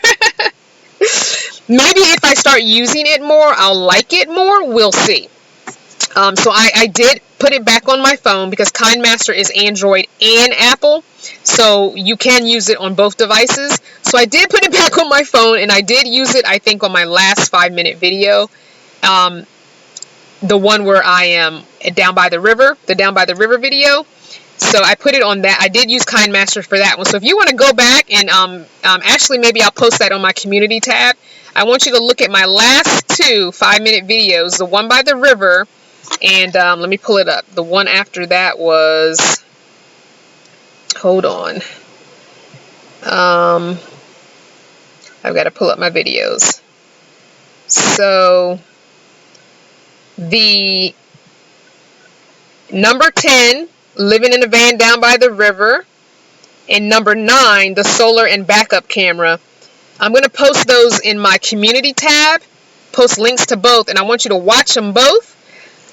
Maybe if I start using it more, I'll like it more. We'll see. So I did put it back on my phone, because Kind Master is Android and Apple, so you can use it on both devices. So I did put it back on my phone, and I did use it, I think, on my last 5-minute video. The one where I am down by the river, the down by the river video. So I put it on that. I did use Kind Master for that one. So if you want to go back and actually maybe I'll post that on my community tab. I want you to look at my last 2 5-minute videos, the one by the river, and let me pull it up. The one after that was, hold on. I've got to pull up my videos. So the number 10, living in a van down by the river, and number 9, the solar and backup camera. I'm going to post those in my community tab, post links to both, and I want you to watch them both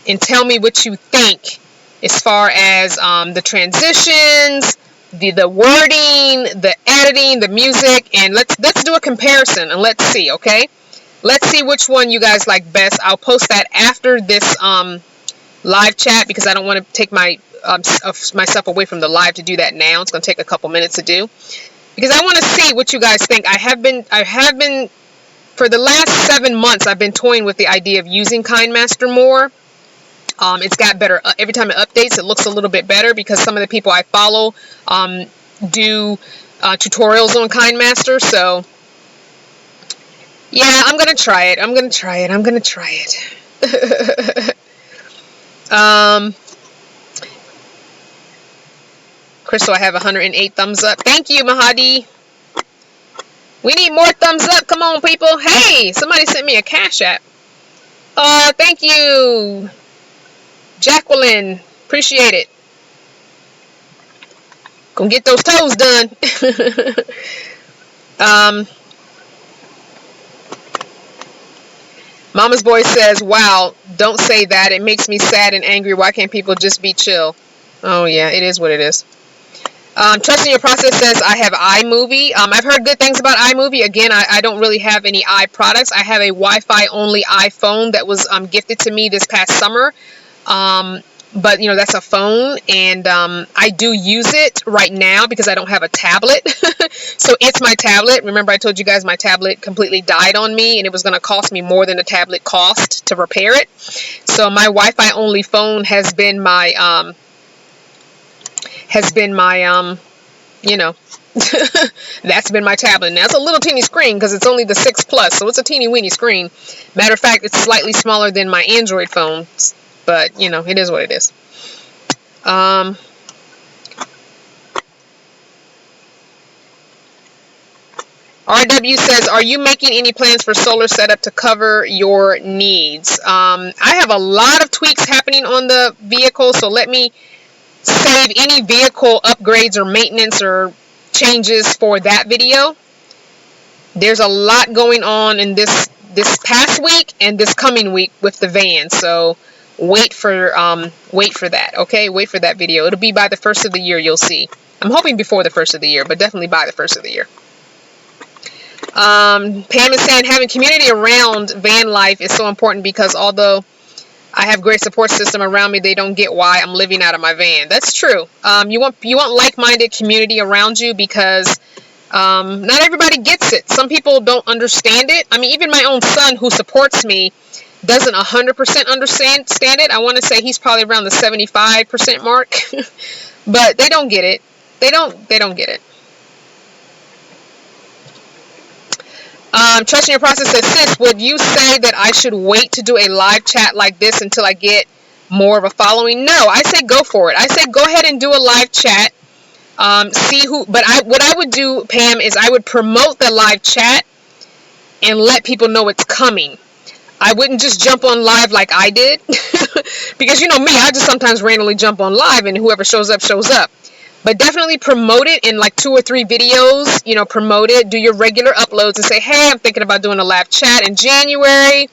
and tell me what you think as far as the transitions, the wording, the editing, the music, and let's do a comparison and let's see, okay? Let's see which one you guys like best. I'll post that after this live chat because I don't want to take myself away from the live to do that now. It's going to take a couple minutes to do because I want to see what you guys think. I have been for the last 7 months I've been toying with the idea of using KineMaster more. It's got better every time it updates. It looks a little bit better because some of the people I follow do tutorials on KineMaster. So yeah, I'm gonna try it. I'm gonna try it. Crystal, I have 108 thumbs up. Thank you, Mahadi. We need more thumbs up. Come on, people. Hey, somebody sent me a CashApp. Thank you, Jacqueline. Appreciate it. Gonna get those toes done. Mama's Boy says, wow, don't say that. It makes me sad and angry. Why can't people just be chill? Oh, yeah, it is what it is. Trusting Your Process says, I have iMovie. I've heard good things about iMovie. Again, I don't really have any products. I have a Wi-Fi only iPhone that was gifted to me this past summer. But, you know, that's a phone, and I do use it right now because I don't have a tablet. So it's my tablet. Remember I told you guys my tablet completely died on me, and it was going to cost me more than the tablet cost to repair it. So my Wi-Fi only phone has been my, you know, that's been my tablet. Now it's a little teeny screen because it's only the 6 Plus, so it's a teeny weeny screen. Matter of fact, it's slightly smaller than my Android phone. But, you know, it is what it is. RW says, are you making any plans for solar setup to cover your needs? I have a lot of tweaks happening on the vehicle, so let me save any vehicle upgrades or maintenance or changes for that video. There's a lot going on in this past week and this coming week with the van, so wait for that, okay? Wait for that video. It'll be by the first of the year, you'll see. I'm hoping before the first of the year, but definitely by the first of the year. Pam is saying having community around van life is so important because although I have great support system around me, they don't get why I'm living out of my van. That's true. You want like-minded community around you because not everybody gets it. Some people don't understand it. I mean, even my own son who supports me doesn't 100% understand it. I want to say he's probably around the 75% mark, but they don't get it. They don't get it. Trusting Your Process says, sis, would you say that I should wait to do a live chat like this until I get more of a following? No, I say go for it. I say go ahead and do a live chat. See who, but what I would do, Pam, is I would promote the live chat and let people know it's coming. I wouldn't just jump on live like I did because you know me, I just sometimes randomly jump on live and whoever shows up, shows up. But definitely promote it in like 2 or 3 videos, you know, promote it, do your regular uploads and say, hey, I'm thinking about doing a live chat in January.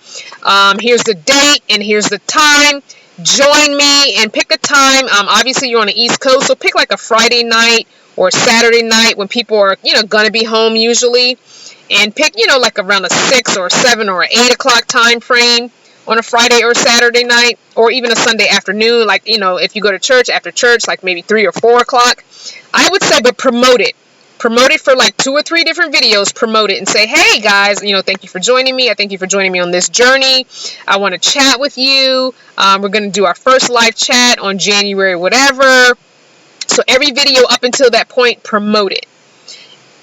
Here's the date and here's the time. Join me and pick a time. Obviously you're on the East Coast, so pick like a Friday night or Saturday night when people are, you know, going to be home usually. And pick, you know, like around a 6 or 7 or 8 o'clock time frame on a Friday or Saturday night, or even a Sunday afternoon, like, you know, if you go to church, after church, like maybe 3 or 4 o'clock. I would say, but promote it. Promote it for like 2 or 3 different videos. Promote it and say, hey guys, you know, thank you for joining me. I thank you for joining me on this journey. I want to chat with you. We're going to do our first live chat on January, whatever. So every video up until that point, promote it.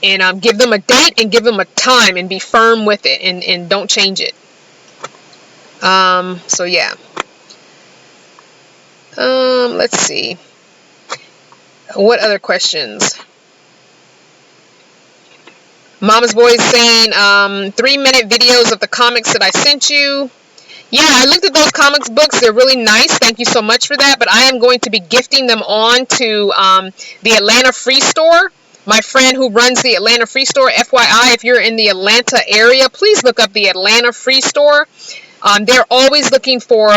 And give them a date and give them a time and be firm with it and don't change it. So yeah. Let's see. What other questions? Mama's Boy is saying 3-minute videos of the comics that I sent you. Yeah, I looked at those comics books. They're really nice. Thank you so much for that. But I am going to be gifting them on to the Atlanta Free Store. my friend who runs the Atlanta Free Store. FYI, if you're in the Atlanta area, please look up the Atlanta Free Store. They're always looking for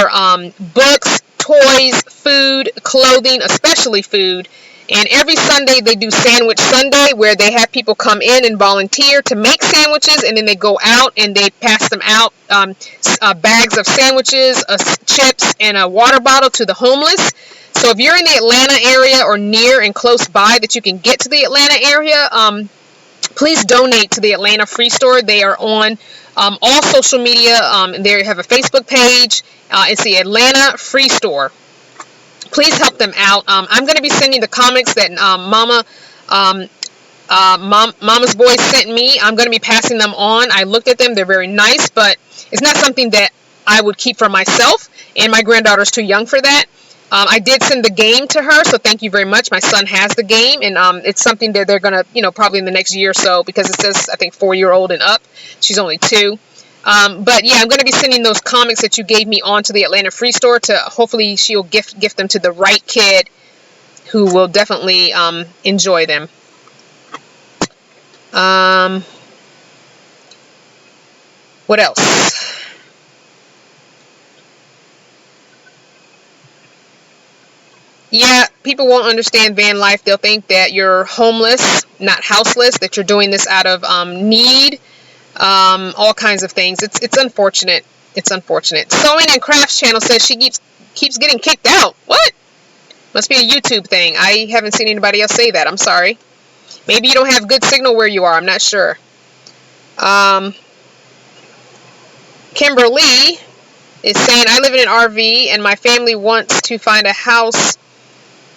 books, toys, food, clothing, especially food. And every Sunday they do Sandwich Sunday, where they have people come in and volunteer to make sandwiches, and then they go out and they pass them out, bags of sandwiches, chips, and a water bottle to the homeless. So if you're in the Atlanta area or near and close by that you can get to the Atlanta area, please donate to the Atlanta Free Store. They are on all social media. They have a Facebook page. It's the Atlanta Free Store. Please help them out. I'm going to be sending the comics that Mama's Boys sent me. I'm going to be passing them on. I looked at them. They're very nice, but it's not something that I would keep for myself, and my granddaughter's too young for that. I did send the game to her, so thank you very much. My son has the game, and it's something that they're going to, probably in the next year or so, because it says, I think, 4-year-old and up. She's only 2. But yeah, I'm going to be sending those comics that you gave me on to the Atlanta Free Store to hopefully she'll gift them to the right kid who will definitely enjoy them. What else? Yeah, people won't understand van life. They'll think that you're homeless, not houseless, that you're doing this out of need. All kinds of things. It's unfortunate. It's unfortunate. Sewing and Crafts channel says she keeps getting kicked out. What? Must be a YouTube thing. I haven't seen anybody else say that. I'm sorry. Maybe you don't have good signal where you are. I'm not sure. Kimberly is saying, I live in an RV and my family wants to find a house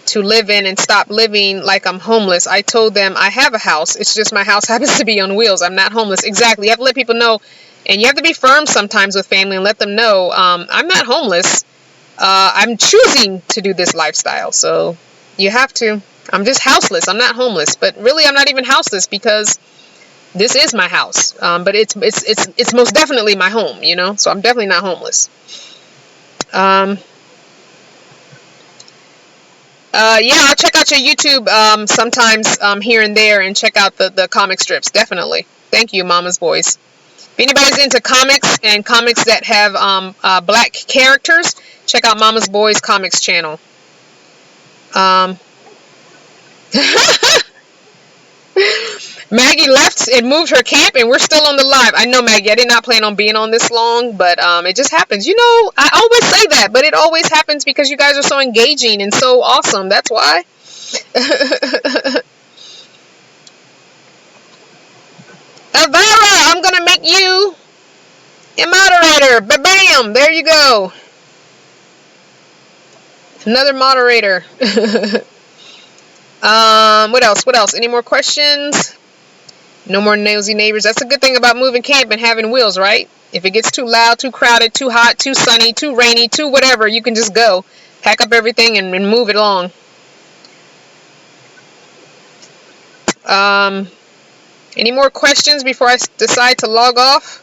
to live in and stop living like I'm homeless. I told them I have a house. It's just my house happens to be on wheels. I'm not homeless. Exactly. You have to let people know, and you have to be firm sometimes with family and let them know, I'm not homeless. I'm choosing to do this lifestyle. So you have to. I'm just houseless. I'm not homeless. But really, I'm not even houseless because this is my house. But it's most definitely my home, So I'm definitely not homeless. Yeah, I'll check out your YouTube sometimes here and there and check out the comic strips. Definitely. Thank you, Mama's Boys. If anybody's into comics and comics that have black characters, check out Mama's Boys Comics channel. Maggie left and moved her camp, and we're still on the live. I know, Maggie, I did not plan on being on this long, but it just happens. I always say that, but it always happens because you guys are so engaging and so awesome. That's why. Elvira, I'm going to make you a moderator. Ba-bam! There you go. Another moderator. What else? What else? Any more questions? No more nosy neighbors. That's a good thing about moving camp and having wheels, right? If it gets too loud, too crowded, too hot, too sunny, too rainy, too whatever, you can just go. Pack up everything and move it along. Any more questions before I decide to log off?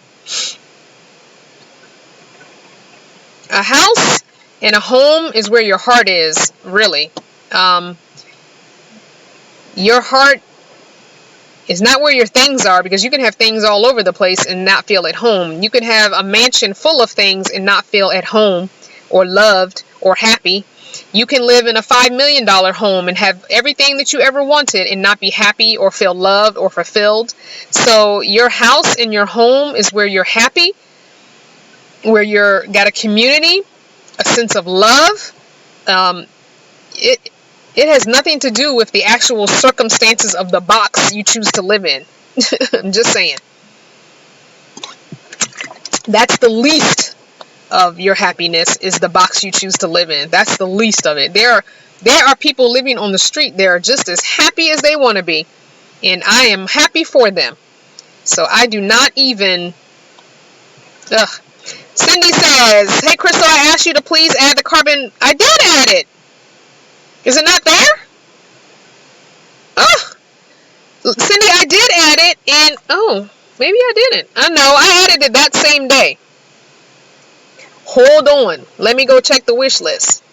A house and a home is where your heart is, really. Your heart is not where your things are, because you can have things all over the place and not feel at home. You can have a mansion full of things and not feel at home or loved or happy. You can live in a $5 million home and have everything that you ever wanted and not be happy or feel loved or fulfilled. So your house and your home is where you're happy, where you're got a community, a sense of love. It has nothing to do with the actual circumstances of the box you choose to live in. I'm just saying. That's the least of your happiness, is the box you choose to live in. That's the least of it. There are people living on the street. They are just as happy as they want to be. And I am happy for them. So I do not even... Ugh. Cindy says, hey, Crystal, I asked you to please add the carbon... I did add it. Is it not there? Oh, Cindy, I did add it, and oh, maybe I didn't. I know, I added it that same day. Hold on. Let me go check the wish list.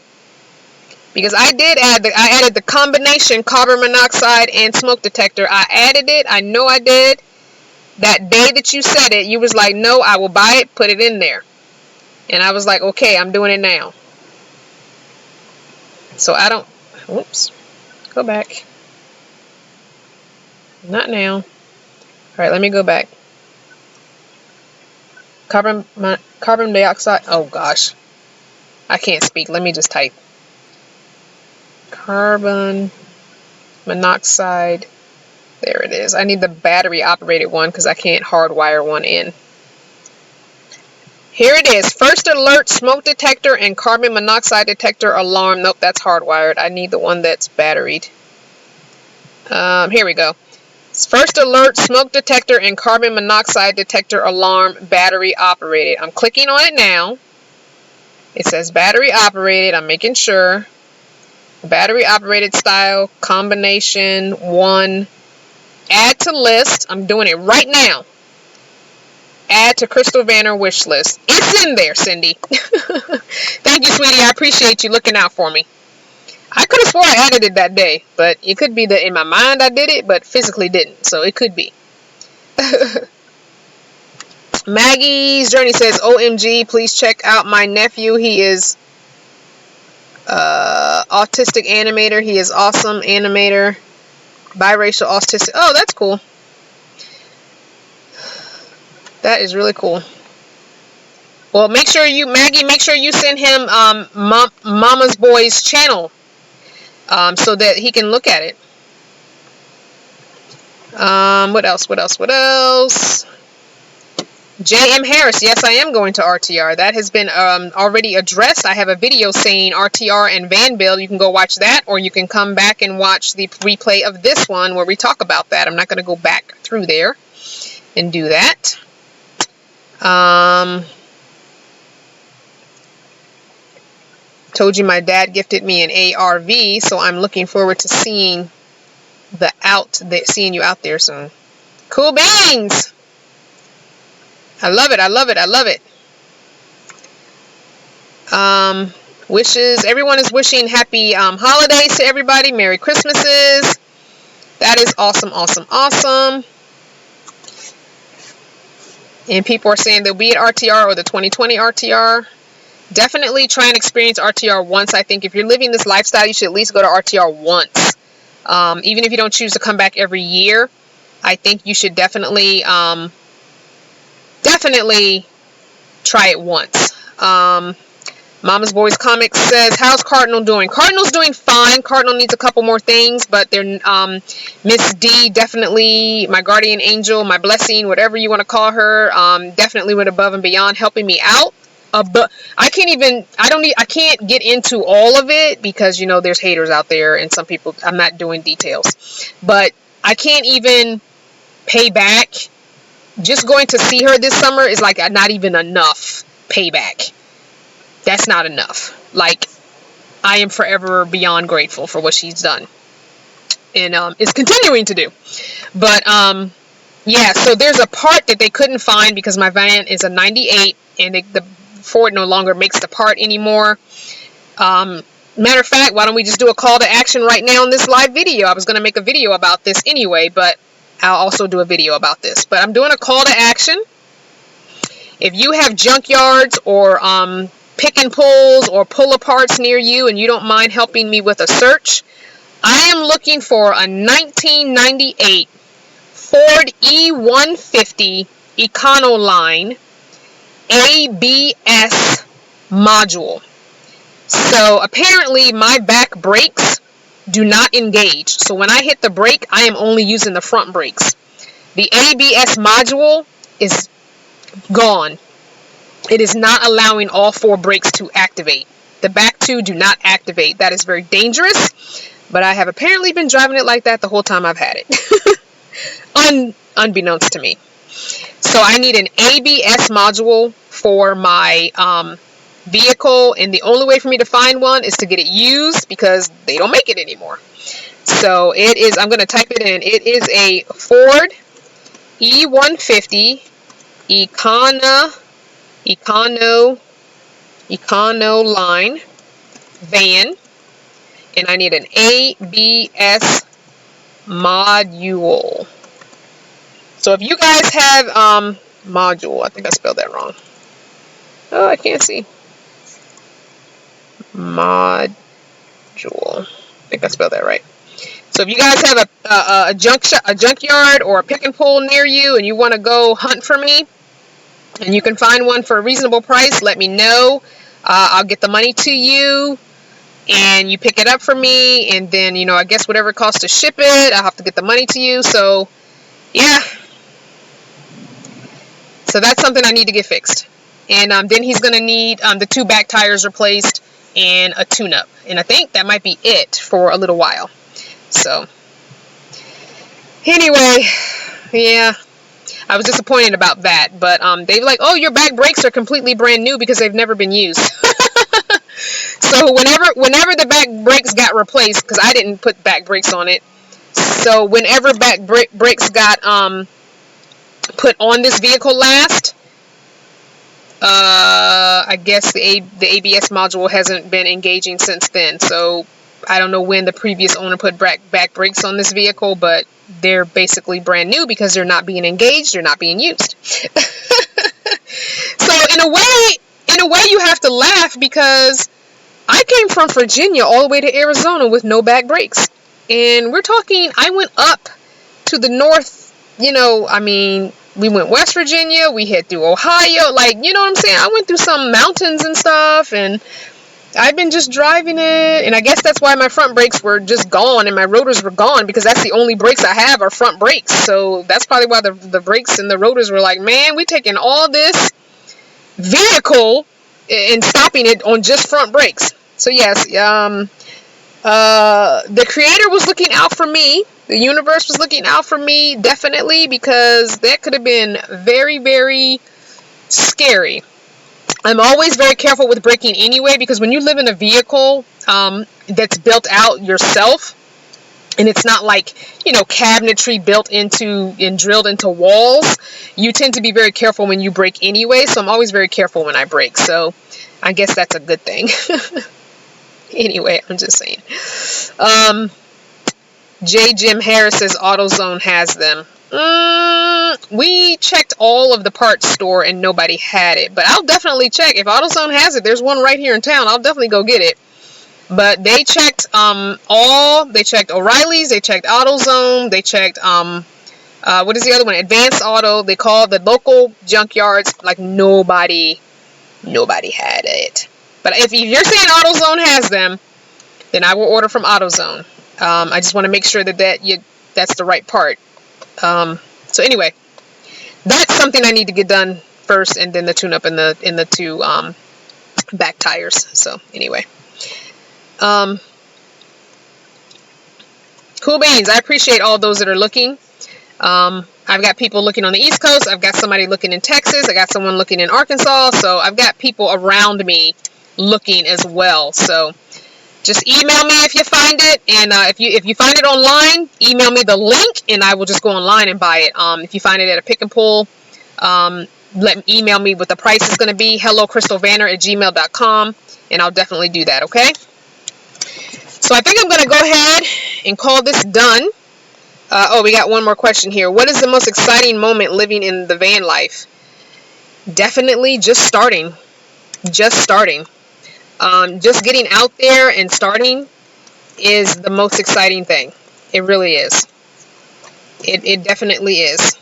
Because I did add I added the combination carbon monoxide and smoke detector. I added it. I know I did. That day that you said it, you was like, no, I will buy it, put it in there. And I was like, okay, I'm doing it now. So I don't, whoops, go back. Not now. All right, let me go back. Carbon dioxide, oh gosh. I can't speak, let me just type. Carbon monoxide, there it is. I need the battery operated one because I can't hardwire one in. Here it is. First alert, smoke detector, and carbon monoxide detector alarm. Nope, that's hardwired. I need the one that's batteried. Here we go. First alert, smoke detector, and carbon monoxide detector alarm, battery operated. I'm clicking on it now. It says battery operated. I'm making sure. Battery operated style, combination 1. Add to list. I'm doing it right now. Add to CVanner wish list. It's in there, Cindy. Thank you, sweetie. I appreciate you looking out for me. I could have swore I added it that day, but it could be that in my mind I did it, but physically didn't. So it could be. Maggie's Journey says, OMG, please check out my nephew. He is autistic animator. He is awesome animator. Biracial autistic. Oh, that's cool. That is really cool. Well, make sure you, Maggie, make sure you send him Mama's Boy's channel so that he can look at it. What else? What else? What else? J.M. Harris. Yes, I am going to RTR. That has been already addressed. I have a video saying RTR and Vanville. You can go watch that, or you can come back and watch the replay of this one where we talk about that. I'm not going to go back through there and do that. Told you my dad gifted me an ARV, so I'm looking forward to seeing seeing you out there soon. Cool beans! I love it, I love it, I love it. Wishes. Everyone is wishing happy holidays to everybody. Merry Christmases. That is awesome, awesome, awesome. And people are saying they'll be at RTR or the 2020 RTR. Definitely try and experience RTR once. I think if you're living this lifestyle, you should at least go to RTR once. Even if you don't choose to come back every year, I think you should definitely try it once. Mama's Boys Comics says, how's Cardinal doing? Cardinal's doing fine. Cardinal needs a couple more things, but they're Miss D, definitely my guardian angel, my blessing, whatever you want to call her, definitely went above and beyond helping me out. But I can't get into all of it because, you know, there's haters out there and some people, I'm not doing details, but I can't even pay back. Just going to see her this summer is like not even enough payback. That's not enough. Like, I am forever beyond grateful for what she's done and is continuing to do. But yeah, so there's a part that they couldn't find because my van is a 98 and the Ford no longer makes the part anymore. Matter of fact, why don't we just do a call to action right now in this live video? I was going to make a video about this anyway, but I'll also do a video about this. But I'm doing a call to action. If you have junkyards or pick and pulls or pull-aparts near you and you don't mind helping me with a search, I am looking for a 1998 Ford E150 Econoline ABS module. So apparently my back brakes do not engage. So when I hit the brake, I am only using the front brakes. The ABS module is gone. It is not allowing all 4 brakes to activate. The back 2 do not activate. That is very dangerous, but I have apparently been driving it like that the whole time I've had it. Unbeknownst to me. So I need an ABS module for my vehicle, and the only way for me to find one is to get it used because they don't make it anymore. So it is, I'm going to type it in. It is a Ford E150 Econoline van. and I need an ABS module. So if you guys have module, I think I spelled that wrong. Oh, I can't see. Module. I think I spelled that right. So if you guys have a junkyard or a pick and pull near you and you want to go hunt for me and you can find one for a reasonable price, let me know. I'll get the money to you and you pick it up for me, and then, you know, I guess whatever it costs to ship it, I'll have to get the money to you. So yeah, so that's something I need to get fixed. And then he's going to need the 2 back tires replaced and a tune-up. And I think that might be it for a little while. So anyway, yeah, I was disappointed about that. But they were like, oh, your back brakes are completely brand new because they've never been used. So whenever the back brakes got replaced, because I didn't put back brakes on it, so whenever back brakes got put on this vehicle last, I guess the ABS module hasn't been engaging since then. So I don't know when the previous owner put back brakes on this vehicle, but they're basically brand new because they're not being engaged, they're not being used. So in a way you have to laugh, because I came from Virginia all the way to Arizona with no back brakes. And we're talking, I went up to the north, you know, I mean, we went West Virginia, we hit through Ohio, like, you know what I'm saying? I went through some mountains and stuff, and I've been just driving it, and I guess that's why my front brakes were just gone and my rotors were gone, because that's the only brakes I have are front brakes. So that's probably why the brakes and the rotors were like, man, we taking all this vehicle and stopping it on just front brakes. So yes, the creator was looking out for me. The universe was looking out for me, definitely, because that could have been very, very scary. I'm always very careful with braking anyway, because when you live in a vehicle that's built out yourself, and it's not like, you know, cabinetry built into and drilled into walls, you tend to be very careful when you brake anyway. So I'm always very careful when I brake. So I guess that's a good thing. Anyway, I'm just saying. J. Jim Harris says AutoZone has them. We checked all of the parts store and nobody had it, but I'll definitely check. If AutoZone has it, there's one right here in town, I'll definitely go get it. But they checked they checked O'Reilly's, they checked AutoZone, they checked what is the other one? Advanced Auto. They called the local junkyards, like nobody had it. But if you're saying AutoZone has them, then I will order from AutoZone. I just want to make sure that's the right part. So anyway, that's something I need to get done first, and then the tune-up in the 2 back tires. So anyway, cool beans. I appreciate all those that are looking. I've got people looking on the East Coast. I've got somebody looking in Texas. I got someone looking in Arkansas. So I've got people around me looking as well. So just email me if you find it, and if you find it online, email me the link, and I will just go online and buy it. If you find it at a pick and pull, email me what the price is going to be. hellocrystalvanner@gmail.com, and I'll definitely do that. Okay. So I think I'm going to go ahead and call this done. We got one more question here. What is the most exciting moment living in the van life? Definitely just starting. Just getting out there and starting is the most exciting thing. It really is. It definitely is.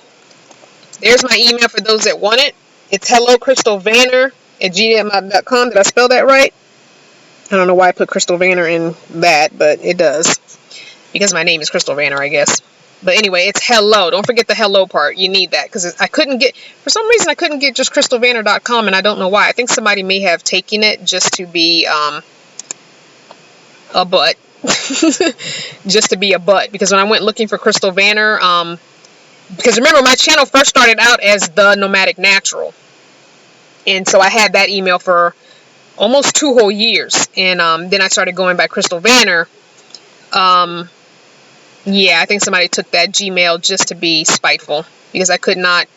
There's my email for those that want it. It's hellocrystalvanner@gmail.com. Did I spell that right? I don't know why I put Crystal Vanner in that, but it does. Because my name is Crystal Vanner, I guess. But anyway, it's hello. Don't forget the hello part. You need that, because for some reason I couldn't get just crystalvanner.com, and I don't know why. I think somebody may have taken it just to be a butt. Just to be a butt. Because when I went looking for Crystal Vanner, because remember, my channel first started out as The Nomadic Natural. And so I had that email for almost 2 whole years. And then I started going by Crystal Vanner. Yeah, I think somebody took that Gmail just to be spiteful, because I could not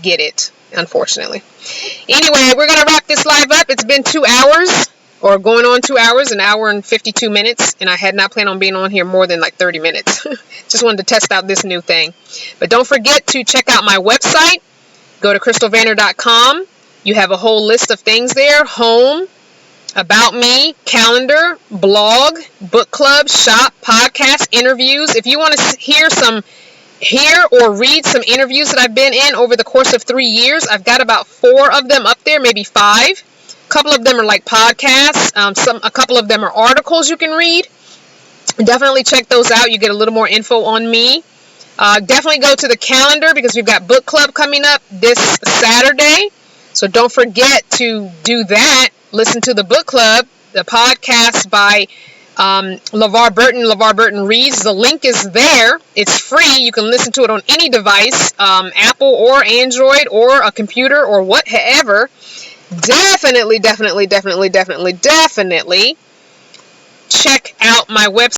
get it, unfortunately. Anyway, we're going to wrap this live up. It's been 2 hours. or going on 2 hours, an hour and 52 minutes, and I had not planned on being on here more than like 30 minutes. Just wanted to test out this new thing. But don't forget to check out my website. Go to crystalvanner.com. You have a whole list of things there: home, about me, calendar, blog, book club, shop, podcast, interviews. If you want to hear or read some interviews that I've been in over the course of 3 years, I've got about 4 of them up there, maybe 5. A couple of them are like podcasts. A couple of them are articles you can read. Definitely check those out. You get a little more info on me. Definitely go to the calendar because we've got book club coming up this Saturday. So don't forget to do that. Listen to the book club, the podcast by LeVar Burton. LeVar Burton Reads. The link is there. It's free. You can listen to it on any device, Apple or Android or a computer or whatever. Definitely check out my website.